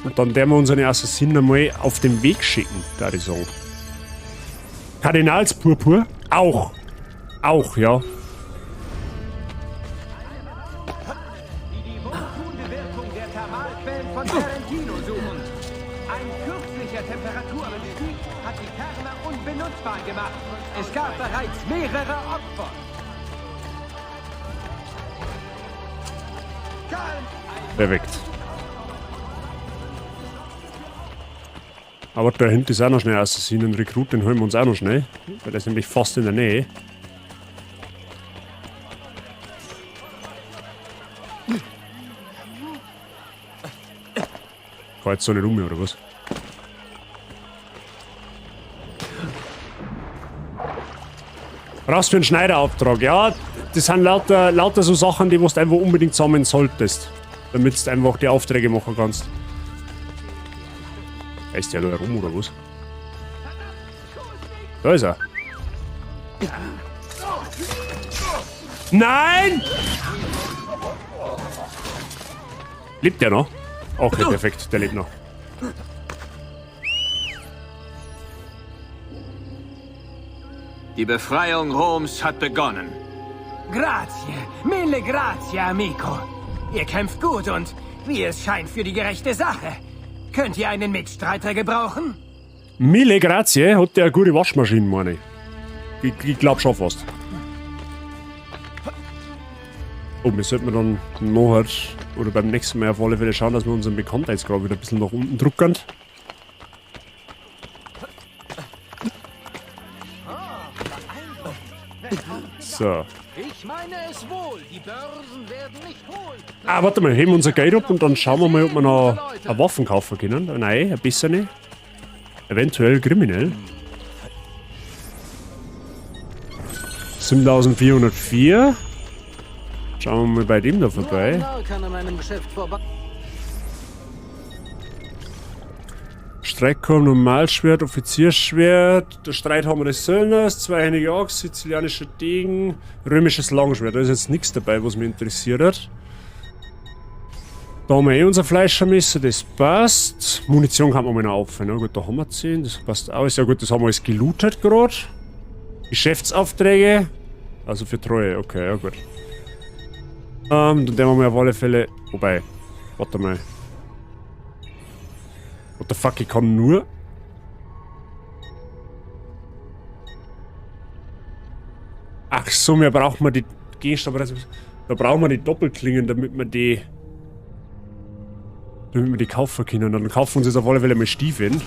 Und dann werden wir unsere Assassinen mal auf den Weg schicken, da ich sagen. Kardinalspurpur? Auch. Auch, ja. Die wohltuende Wirkung der Thermalquellen von Tarantino suchen. Ein kürzlicher Temperaturanstieg hat die Therme unbenutzbar gemacht. Es gab bereits mehrere Opfer. Perfekt. Aber da hinten ist auch noch schnell Assassinen. Rekrut, den holen wir uns auch noch schnell. Weil der ist nämlich fast in der Nähe. War jetzt so nicht um oder was? Brauchst du einen Schneiderauftrag? Ja, das sind lauter so Sachen, die du einfach unbedingt sammeln solltest. Damit du einfach die Aufträge machen kannst. Ist der da herum oder was? Da ist er. Nein! Lebt der noch? Okay, perfekt, der lebt noch. Die Befreiung Roms hat begonnen. Grazie, mille grazie, amico. Ihr kämpft gut und, wie es scheint, für die gerechte Sache. Könnt ihr einen Mitstreiter gebrauchen? Mille grazie, hat der eine gute Waschmaschine, meine ich. Ich glaub schon fast. Oh, wir sollten dann nachher oder beim nächsten Mal auf alle Fälle schauen, dass wir unseren Bekanntheitsgrad wieder ein bisschen nach unten druckern. So. Ich meine es wohl, die Börsen werden nicht hohl. Ah, warte mal, heben wir unser Geld ab und dann schauen wir mal, ob wir noch eine Waffen kaufen können. Nein, ein bisschen nicht. Eventuell kriminell. 7404. Schauen wir mal bei dem da vorbei. Kann an meinem Geschäft vorbei. Streitkolben, Normalschwert, Offiziersschwert, der Streithammer des Söldners, zweihändige Axt, sizilianischer Degen, römisches Langschwert. Da ist jetzt nichts dabei, was mich interessiert hat. Da haben wir eh unser Fleischermesser, das passt. Munition kann man mal noch aufhören. Gut, da haben wir 10, das passt aus. Ja gut, das haben wir alles gelootet gerade. Geschäftsaufträge. Also für Treue, okay, ja gut. Dann werden wir auf alle Fälle... Wobei, warte mal. What the fuck, ich kann nur... Ach so, mehr brauchen wir die Gegenstände. Da brauchen wir die Doppelklingen, damit wir die kaufen können. Dann kaufen wir uns jetzt auf alle Fälle mal Stiefeln.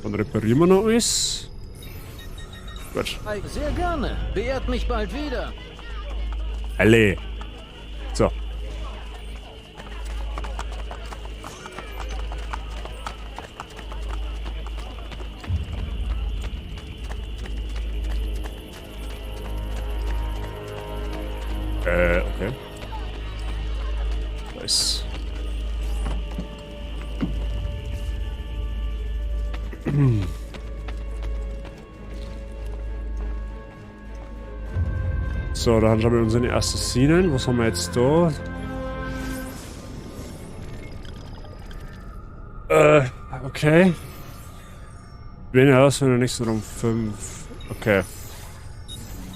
Dann reparieren wir noch alles. Gut. Sehr gerne. Beehrt mich bald wieder. Alle. So. Okay. Nice. So, dann schauen wir unsere Assassinen. Was haben wir jetzt da? Okay. Weniger aus, wenn der nächste Raum 5. Okay.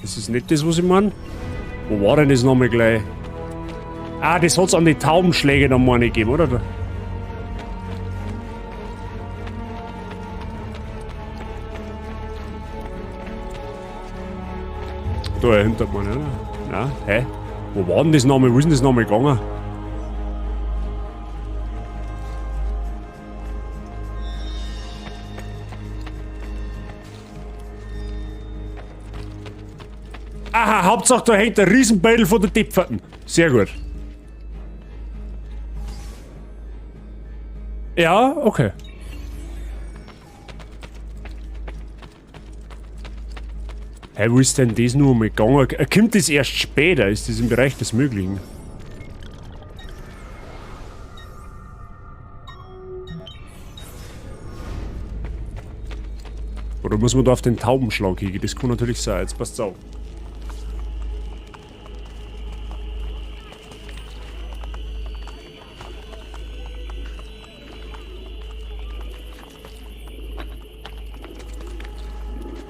Das ist nicht das, was ich meine. Wo war denn das nochmal gleich? Ah, das hat es an die Taubenschläge noch mal nicht gegeben, oder? Da hinter man, oder? Ja, hä? Wo war denn das nochmal? Wo ist denn das nochmal gegangen? Aha, Hauptsache da hängt der Riesenbeidel von der Tipferten. Sehr gut. Ja, okay. Hey, wo ist denn das nur mal gegangen? Kommt das erst später? Ist das im Bereich des Möglichen? Oder muss man da auf den Taubenschlag hingehen? Das kann natürlich sein. Jetzt passt's auf.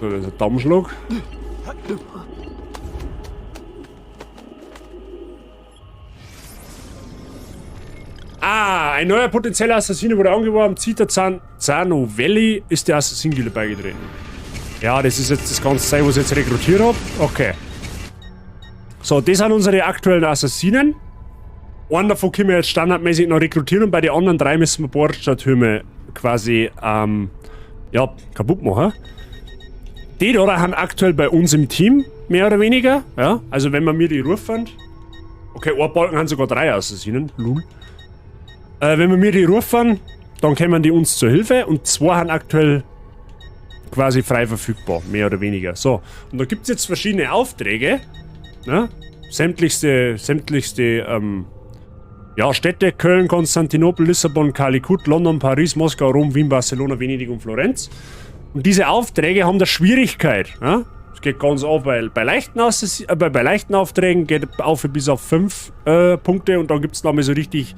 So, das ist ein Taubenschlag. Ah, ein neuer potenzieller Assassine wurde angeworben. Zano Valley ist der Assassin-Gilde beigetreten. Ja, das ist jetzt das ganze Zeug, was ich jetzt rekrutiert habe. Okay. So, das sind unsere aktuellen Assassinen. Einen davon können wir jetzt standardmäßig noch rekrutieren und bei den anderen 3 müssen wir Bordstadttürme quasi, ja, kaputt machen. Die da haben aktuell bei uns im Team, mehr oder weniger. Ja, also wenn wir mir die rufen. Okay, ein Balken haben sogar 3 Assassinen. Lul. Wenn wir mir die rufen, dann kommen die uns zur Hilfe und 2 haben aktuell quasi frei verfügbar, mehr oder weniger. So, und da gibt es jetzt verschiedene Aufträge. Ja, sämtlichste ja, Städte: Köln, Konstantinopel, Lissabon, Calicut, London, Paris, Moskau, Rom, Wien, Barcelona, Venedig und Florenz. Und diese Aufträge haben da Schwierigkeit. Ja? Es geht ganz auf, weil bei leichten Aufträgen geht es auf bis auf 5 Punkte und dann gibt es nochmal so richtig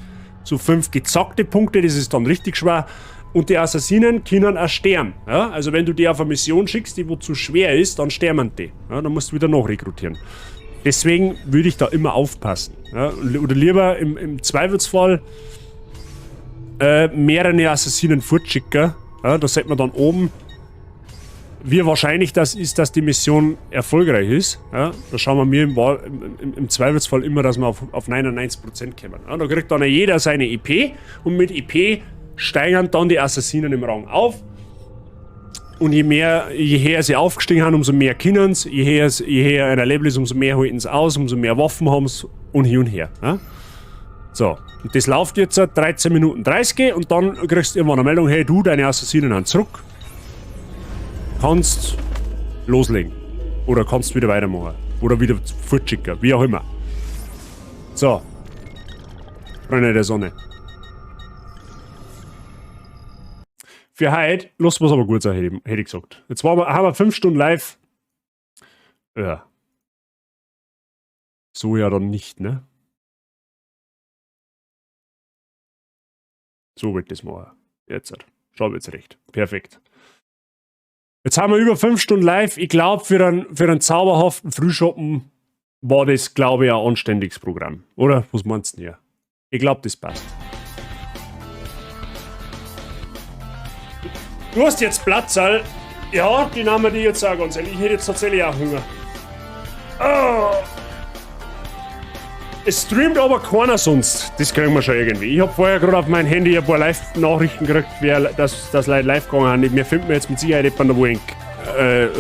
so 5 gezackte Punkte, das ist dann richtig schwer. Und die Assassinen können auch sterben. Ja? Also wenn du die auf eine Mission schickst, die wo zu schwer ist, dann sterben die. Ja? Dann musst du wieder nachrekrutieren. Deswegen würde ich da immer aufpassen. Ja? Oder lieber im Zweifelsfall mehrere Assassinen fortschicken. Ja? Da sieht man dann oben, wie wahrscheinlich das ist, dass die Mission erfolgreich ist. Ja, da schauen wir mir im Zweifelsfall immer, dass wir auf 99% kommen. Ja, da kriegt dann jeder seine EP und mit EP steigern dann die Assassinen im Rang auf. Und je höher sie aufgestiegen haben, umso mehr können sie. Je höher ein Level ist, umso mehr halten sie aus, umso mehr Waffen haben sie und hin und her. Ja. So, und das läuft jetzt 13 Minuten 30 und dann kriegst du irgendwann eine Meldung: Hey du, deine Assassinen haben zurück. Kannst loslegen. Oder kannst wieder weitermachen. Oder wieder fortschicken. Wie auch immer. So. Freunde der Sonne. Für heute lassen wir es aber gut sein, hätte ich gesagt. Jetzt haben wir 5 Stunden live. Ja. So ja dann nicht, ne? So wird das machen. Jetzt. Schau jetzt recht. Perfekt. Jetzt haben wir über 5 Stunden live. Ich glaube, für einen zauberhaften Frühschoppen war das, glaube ich, ein anständiges Programm. Oder? Was meinst du denn? Ich glaube, das passt. Du hast jetzt Platz, Al. Ja, die nehmen die jetzt auch ganz ehrlich. Ich hätte jetzt tatsächlich auch Hunger. Oh. Es streamt aber keiner sonst. Das kriegen wir schon irgendwie. Ich habe vorher gerade auf mein Handy ein paar Live-Nachrichten gekriegt, dass Leute live gegangen sind. Mir findet mir jetzt mit Sicherheit jemand, wo ich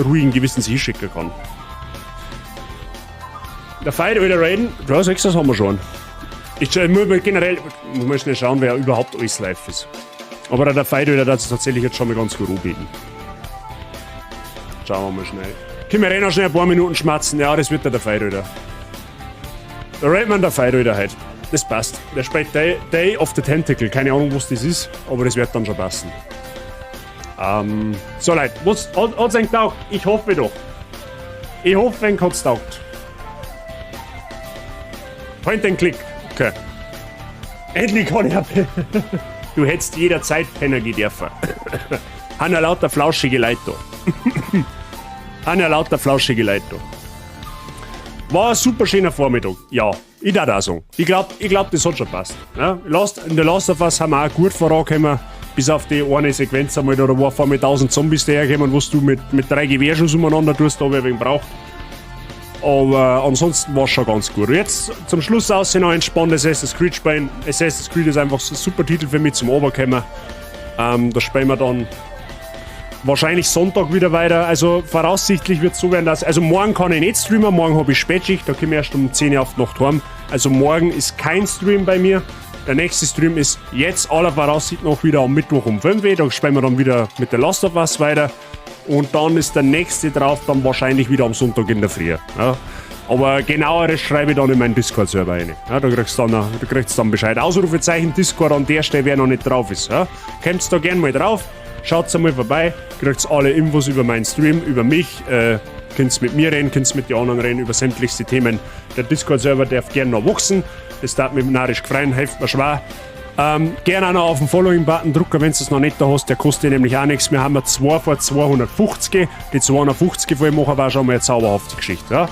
ruhigen Gewissens hinschicken kann. Der Fight wieder raiden. Ja, 6 haben wir schon. Generell muss man schnell schauen, wer überhaupt alles live ist. Aber der Fight wieder hat es tatsächlich jetzt schon mal ganz gut anbieten. Schauen wir mal schnell. Können wir noch schnell ein paar Minuten schmatzen? Ja, das wird der Fight wieder. Der Raidman, der Fight wieder heute. Das passt. Der spielt Day of the Tentacle. Keine Ahnung, was das ist, aber das wird dann schon passen. So Leute, was hat es euch getaugt? Ich hoffe doch. Ich hoffe, wenn es taugt. Point and Click. Okay. Endlich kann ich Du hättest jederzeit pennen dürfen. Haben ja lauter flauschige Leute da. Haben ja lauter flauschige Leute da. War ein super schöner Vormittag. Ja, ich darf auch sagen. Ich glaub, das hat schon passt. Ja, in der Last of Us haben wir auch gut vorangekommen. Bis auf die eine Sequenz einmal, da war vor mir 1000 Zombies dahergekommen, was du mit 3 Gewehrschüssen umeinander tust, da wer wen braucht. Aber ansonsten war es schon ganz gut. Jetzt zum Schluss aus noch entspannt Assassin's Creed spielen. Assassin's Creed ist einfach so ein super Titel für mich zum Oberkommen. Da spielen wir dann wahrscheinlich Sonntag wieder weiter. Also voraussichtlich wird es so werden, dass... Also morgen kann ich nicht streamen, morgen habe ich Spätschicht, da komme ich erst um 10 Uhr auf die Nacht heim. Also morgen ist kein Stream bei mir. Der nächste Stream ist jetzt aller Voraussicht noch wieder am Mittwoch um 5 Uhr. Da spielen wir dann wieder mit der Last of Us weiter. Und dann ist der nächste drauf, dann wahrscheinlich wieder am Sonntag in der Früh. Ja. Aber genaueres schreibe ich dann in meinen Discord-Server rein. Ja, da kriegst du dann Bescheid. Ausrufezeichen Discord an der Stelle, wer noch nicht drauf ist. Ja. Kommt da gerne mal drauf, schaut einmal vorbei, kriegt alle Infos über meinen Stream, über mich. Könnt mit mir reden, könnt mit den anderen reden, über sämtlichste Themen. Der Discord-Server darf gerne noch wachsen. Das darf mich narisch gefreien, hilft mir schwer. Gerne auch noch auf den Following-Button drücken, wenn du es noch nicht da hast. Der kostet nämlich auch nichts. Wir haben 2 vor 250. Die 250 voll machen war schon mal eine zauberhafte Geschichte. Ja?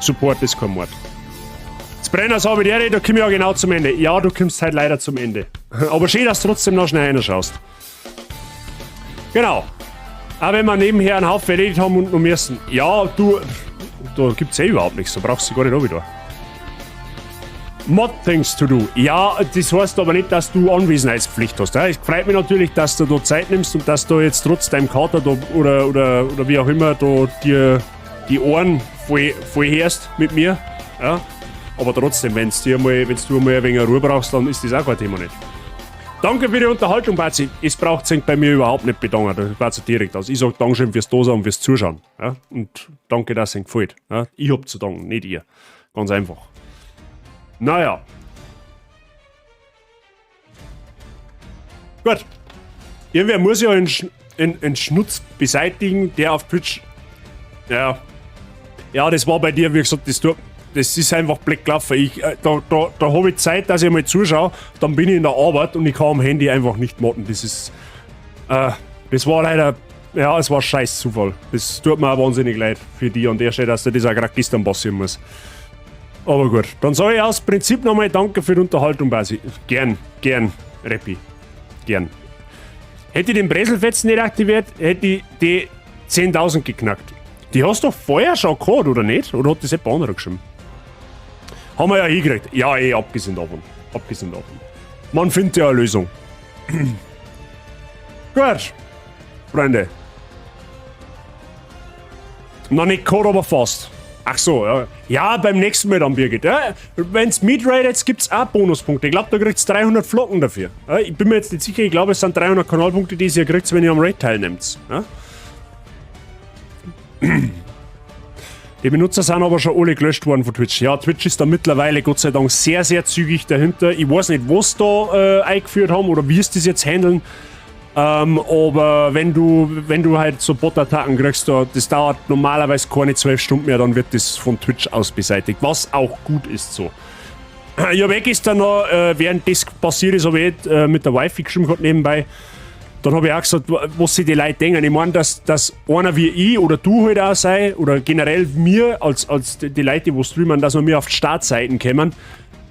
Support ist kein Mord. Jetzt Brenners habe ich dir, da komme ich ja genau zum Ende. Ja, du kommst halt leider zum Ende. Aber schön, dass du trotzdem noch schnell reinschaust. Genau. Auch wenn wir nebenher einen Haufen erledigt haben und noch müssen. Ja, da gibt es überhaupt nichts. Da brauchst du gar nicht wieder. Mod-Things to do. Ja, das heißt aber nicht, dass du Anwesenheitspflicht hast. Ja? Es freut mich natürlich, dass du da Zeit nimmst und dass du jetzt trotz deinem Kater da, oder wie auch immer da dir die Ohren voll hörst mit mir. Ja? Aber trotzdem, wenn du mal ein wenig Ruhe brauchst, dann ist das auch kein Thema nicht. Danke für die Unterhaltung, Bazi. Es braucht sich bei mir überhaupt nicht bedanken. Das war so direkt aus. Ich sage Dankeschön fürs Dasein und fürs Zuschauen. Ja? Und danke, dass es euch gefällt. Ja? Ich hab zu danken, nicht ihr. Ganz einfach. Naja. Gut. Irgendwer muss ja einen Schnutz beseitigen, der auf Twitch... Ja, das war bei dir, wie gesagt, das ist einfach blöd gelaufen. Da habe ich Zeit, dass ich mal zuschaue, dann bin ich in der Arbeit und ich kann am Handy einfach nicht motten. Das war leider... Ja, es war scheiß Zufall. Das tut mir auch wahnsinnig leid für die an der Stelle, dass dir das auch gerade gestern passieren muss. Aber gut, dann sage ich aus Prinzip nochmal Danke für die Unterhaltung, Basi. Gern, Reppi. Gern. Hätte ich den Breselfetzen nicht aktiviert, hätte ich die 10.000 geknackt. Die hast du doch vorher schon gehabt, oder nicht? Oder hat das jemand anderer geschrieben? Haben wir ja hingekriegt. Ja, abgesehen davon. Man findet ja eine Lösung. Gut, Freunde. Noch nicht gehabt, aber fast. Ach so, ja. Ja, beim nächsten Mal dann, Birgit. Ja, wenn's mitradet, gibt's auch Bonuspunkte. Ich glaube, da kriegt's 300 Flocken dafür. Ja, ich bin mir jetzt nicht sicher, ich glaube, es sind 300 Kanalpunkte, die ihr kriegt, wenn ihr am Raid teilnehmt. Ja? Die Benutzer sind aber schon alle gelöscht worden von Twitch. Ja, Twitch ist da mittlerweile, Gott sei Dank, sehr, sehr zügig dahinter. Ich weiß nicht, was da eingeführt haben oder wie es das jetzt handeln. Aber wenn du halt so Bot-Attacken kriegst, das dauert normalerweise keine 12 Stunden mehr, dann wird das von Twitch aus beseitigt. Was auch gut ist so. Ich habe gestern noch, während das passiert ist, habe ich mit der Wifi geschrieben gehabt nebenbei. Dann habe ich auch gesagt, was sich die Leute denken. Ich meine, dass einer wie ich oder du halt auch sei, oder generell mir als die Leute, die streamen, dass wir mir auf die Startseiten kommen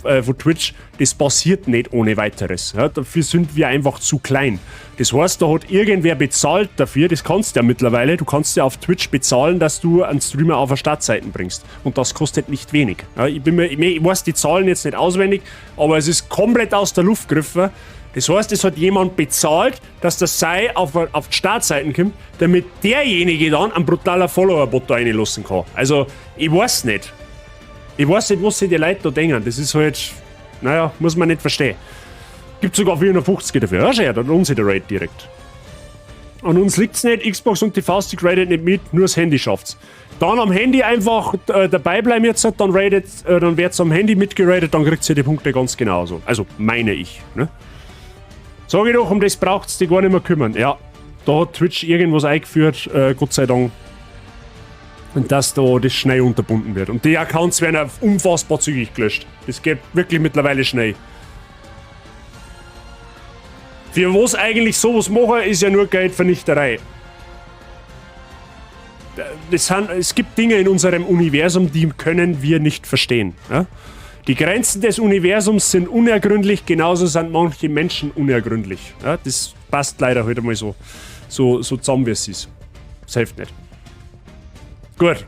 von Twitch, das passiert nicht ohne weiteres. Ja, dafür sind wir einfach zu klein. Das heißt, da hat irgendwer bezahlt dafür, das kannst du ja mittlerweile, du kannst ja auf Twitch bezahlen, dass du einen Streamer auf eine Startseiten bringst. Und das kostet nicht wenig. Ja, ich weiß die Zahlen jetzt nicht auswendig, aber es ist komplett aus der Luft gegriffen. Das heißt, es hat jemand bezahlt, dass das Sei auf die Startseiten kommt, damit derjenige dann einen brutalen Follower-Bot da reinlassen kann. Also, ich weiß nicht. Ich weiß nicht, was sich die Leute da denken. Das ist halt, naja, muss man nicht verstehen. Gibt sogar 450 dafür. Ja, schön, dann lohnt sich der Raid direkt. An uns liegt's nicht, Xbox und die Faustik raidet nicht mit, nur das Handy schafft's. Dann am Handy einfach dabei bleiben jetzt, dann wird's am Handy mitgeradet, dann kriegt ihr die Punkte ganz genauso. Also, meine ich, ne? Sag ich doch, um das braucht's die gar nicht mehr kümmern. Ja, da hat Twitch irgendwas eingeführt, Gott sei Dank. Und dass da das schnell unterbunden wird. Und die Accounts werden unfassbar zügig gelöscht. Das geht wirklich mittlerweile schnell. Für was eigentlich sowas machen, ist ja nur Geldvernichterei. Es gibt Dinge in unserem Universum, die können wir nicht verstehen. Ja? Die Grenzen des Universums sind unergründlich, genauso sind manche Menschen unergründlich. Ja? Das passt leider heute mal so zusammen, wie es ist. Das hilft nicht. Gut,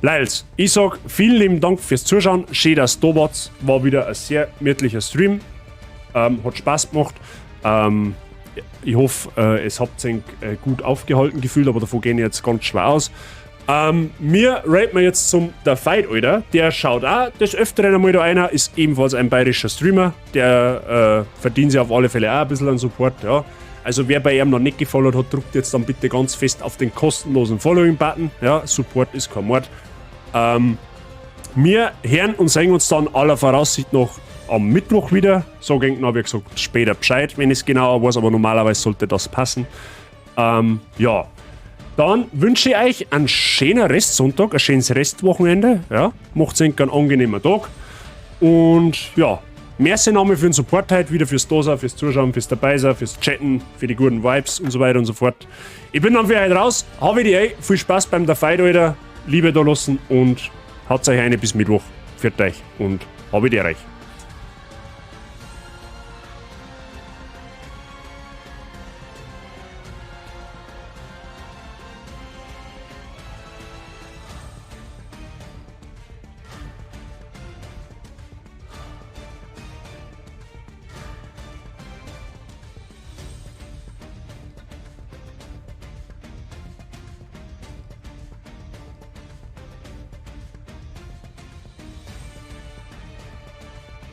Lyles, ich sag vielen lieben Dank fürs Zuschauen. Schön, dass du da warst. War wieder ein sehr gemütlicher Stream. Hat Spaß gemacht. Ich hoffe, es habt euch gut aufgehalten gefühlt, aber davon gehen jetzt ganz schwer aus. Mir raten wir jetzt zum der Fight, Alter. Der schaut auch des Öfteren einmal da einer, ist ebenfalls ein bayerischer Streamer. Der verdient sich auf alle Fälle auch ein bisschen an Support, ja. Also wer bei ihm noch nicht gefollowt hat, drückt jetzt dann bitte ganz fest auf den kostenlosen Following-Button. Ja, Support ist kein Mord. Wir hören und sehen uns dann aller Voraussicht noch am Mittwoch wieder. So ging habe ich gesagt, später Bescheid, wenn ich es genauer weiß, aber normalerweise sollte das passen. Ja, dann wünsche ich euch einen schönen Restsonntag, ein schönes Restwochenende. Ja, macht einen angenehmen Tag. Und ja, merci nochmal für den Support heute, wieder fürs Dasein, fürs Zuschauen, fürs Dabeisein, fürs Chatten, für die guten Vibes und so weiter und so fort. Ich bin dann für heute raus. Habe die viel Spaß beim der Fight, Alter. Liebe da lassen und haut euch eine bis Mittwoch. Für euch und habe die euch.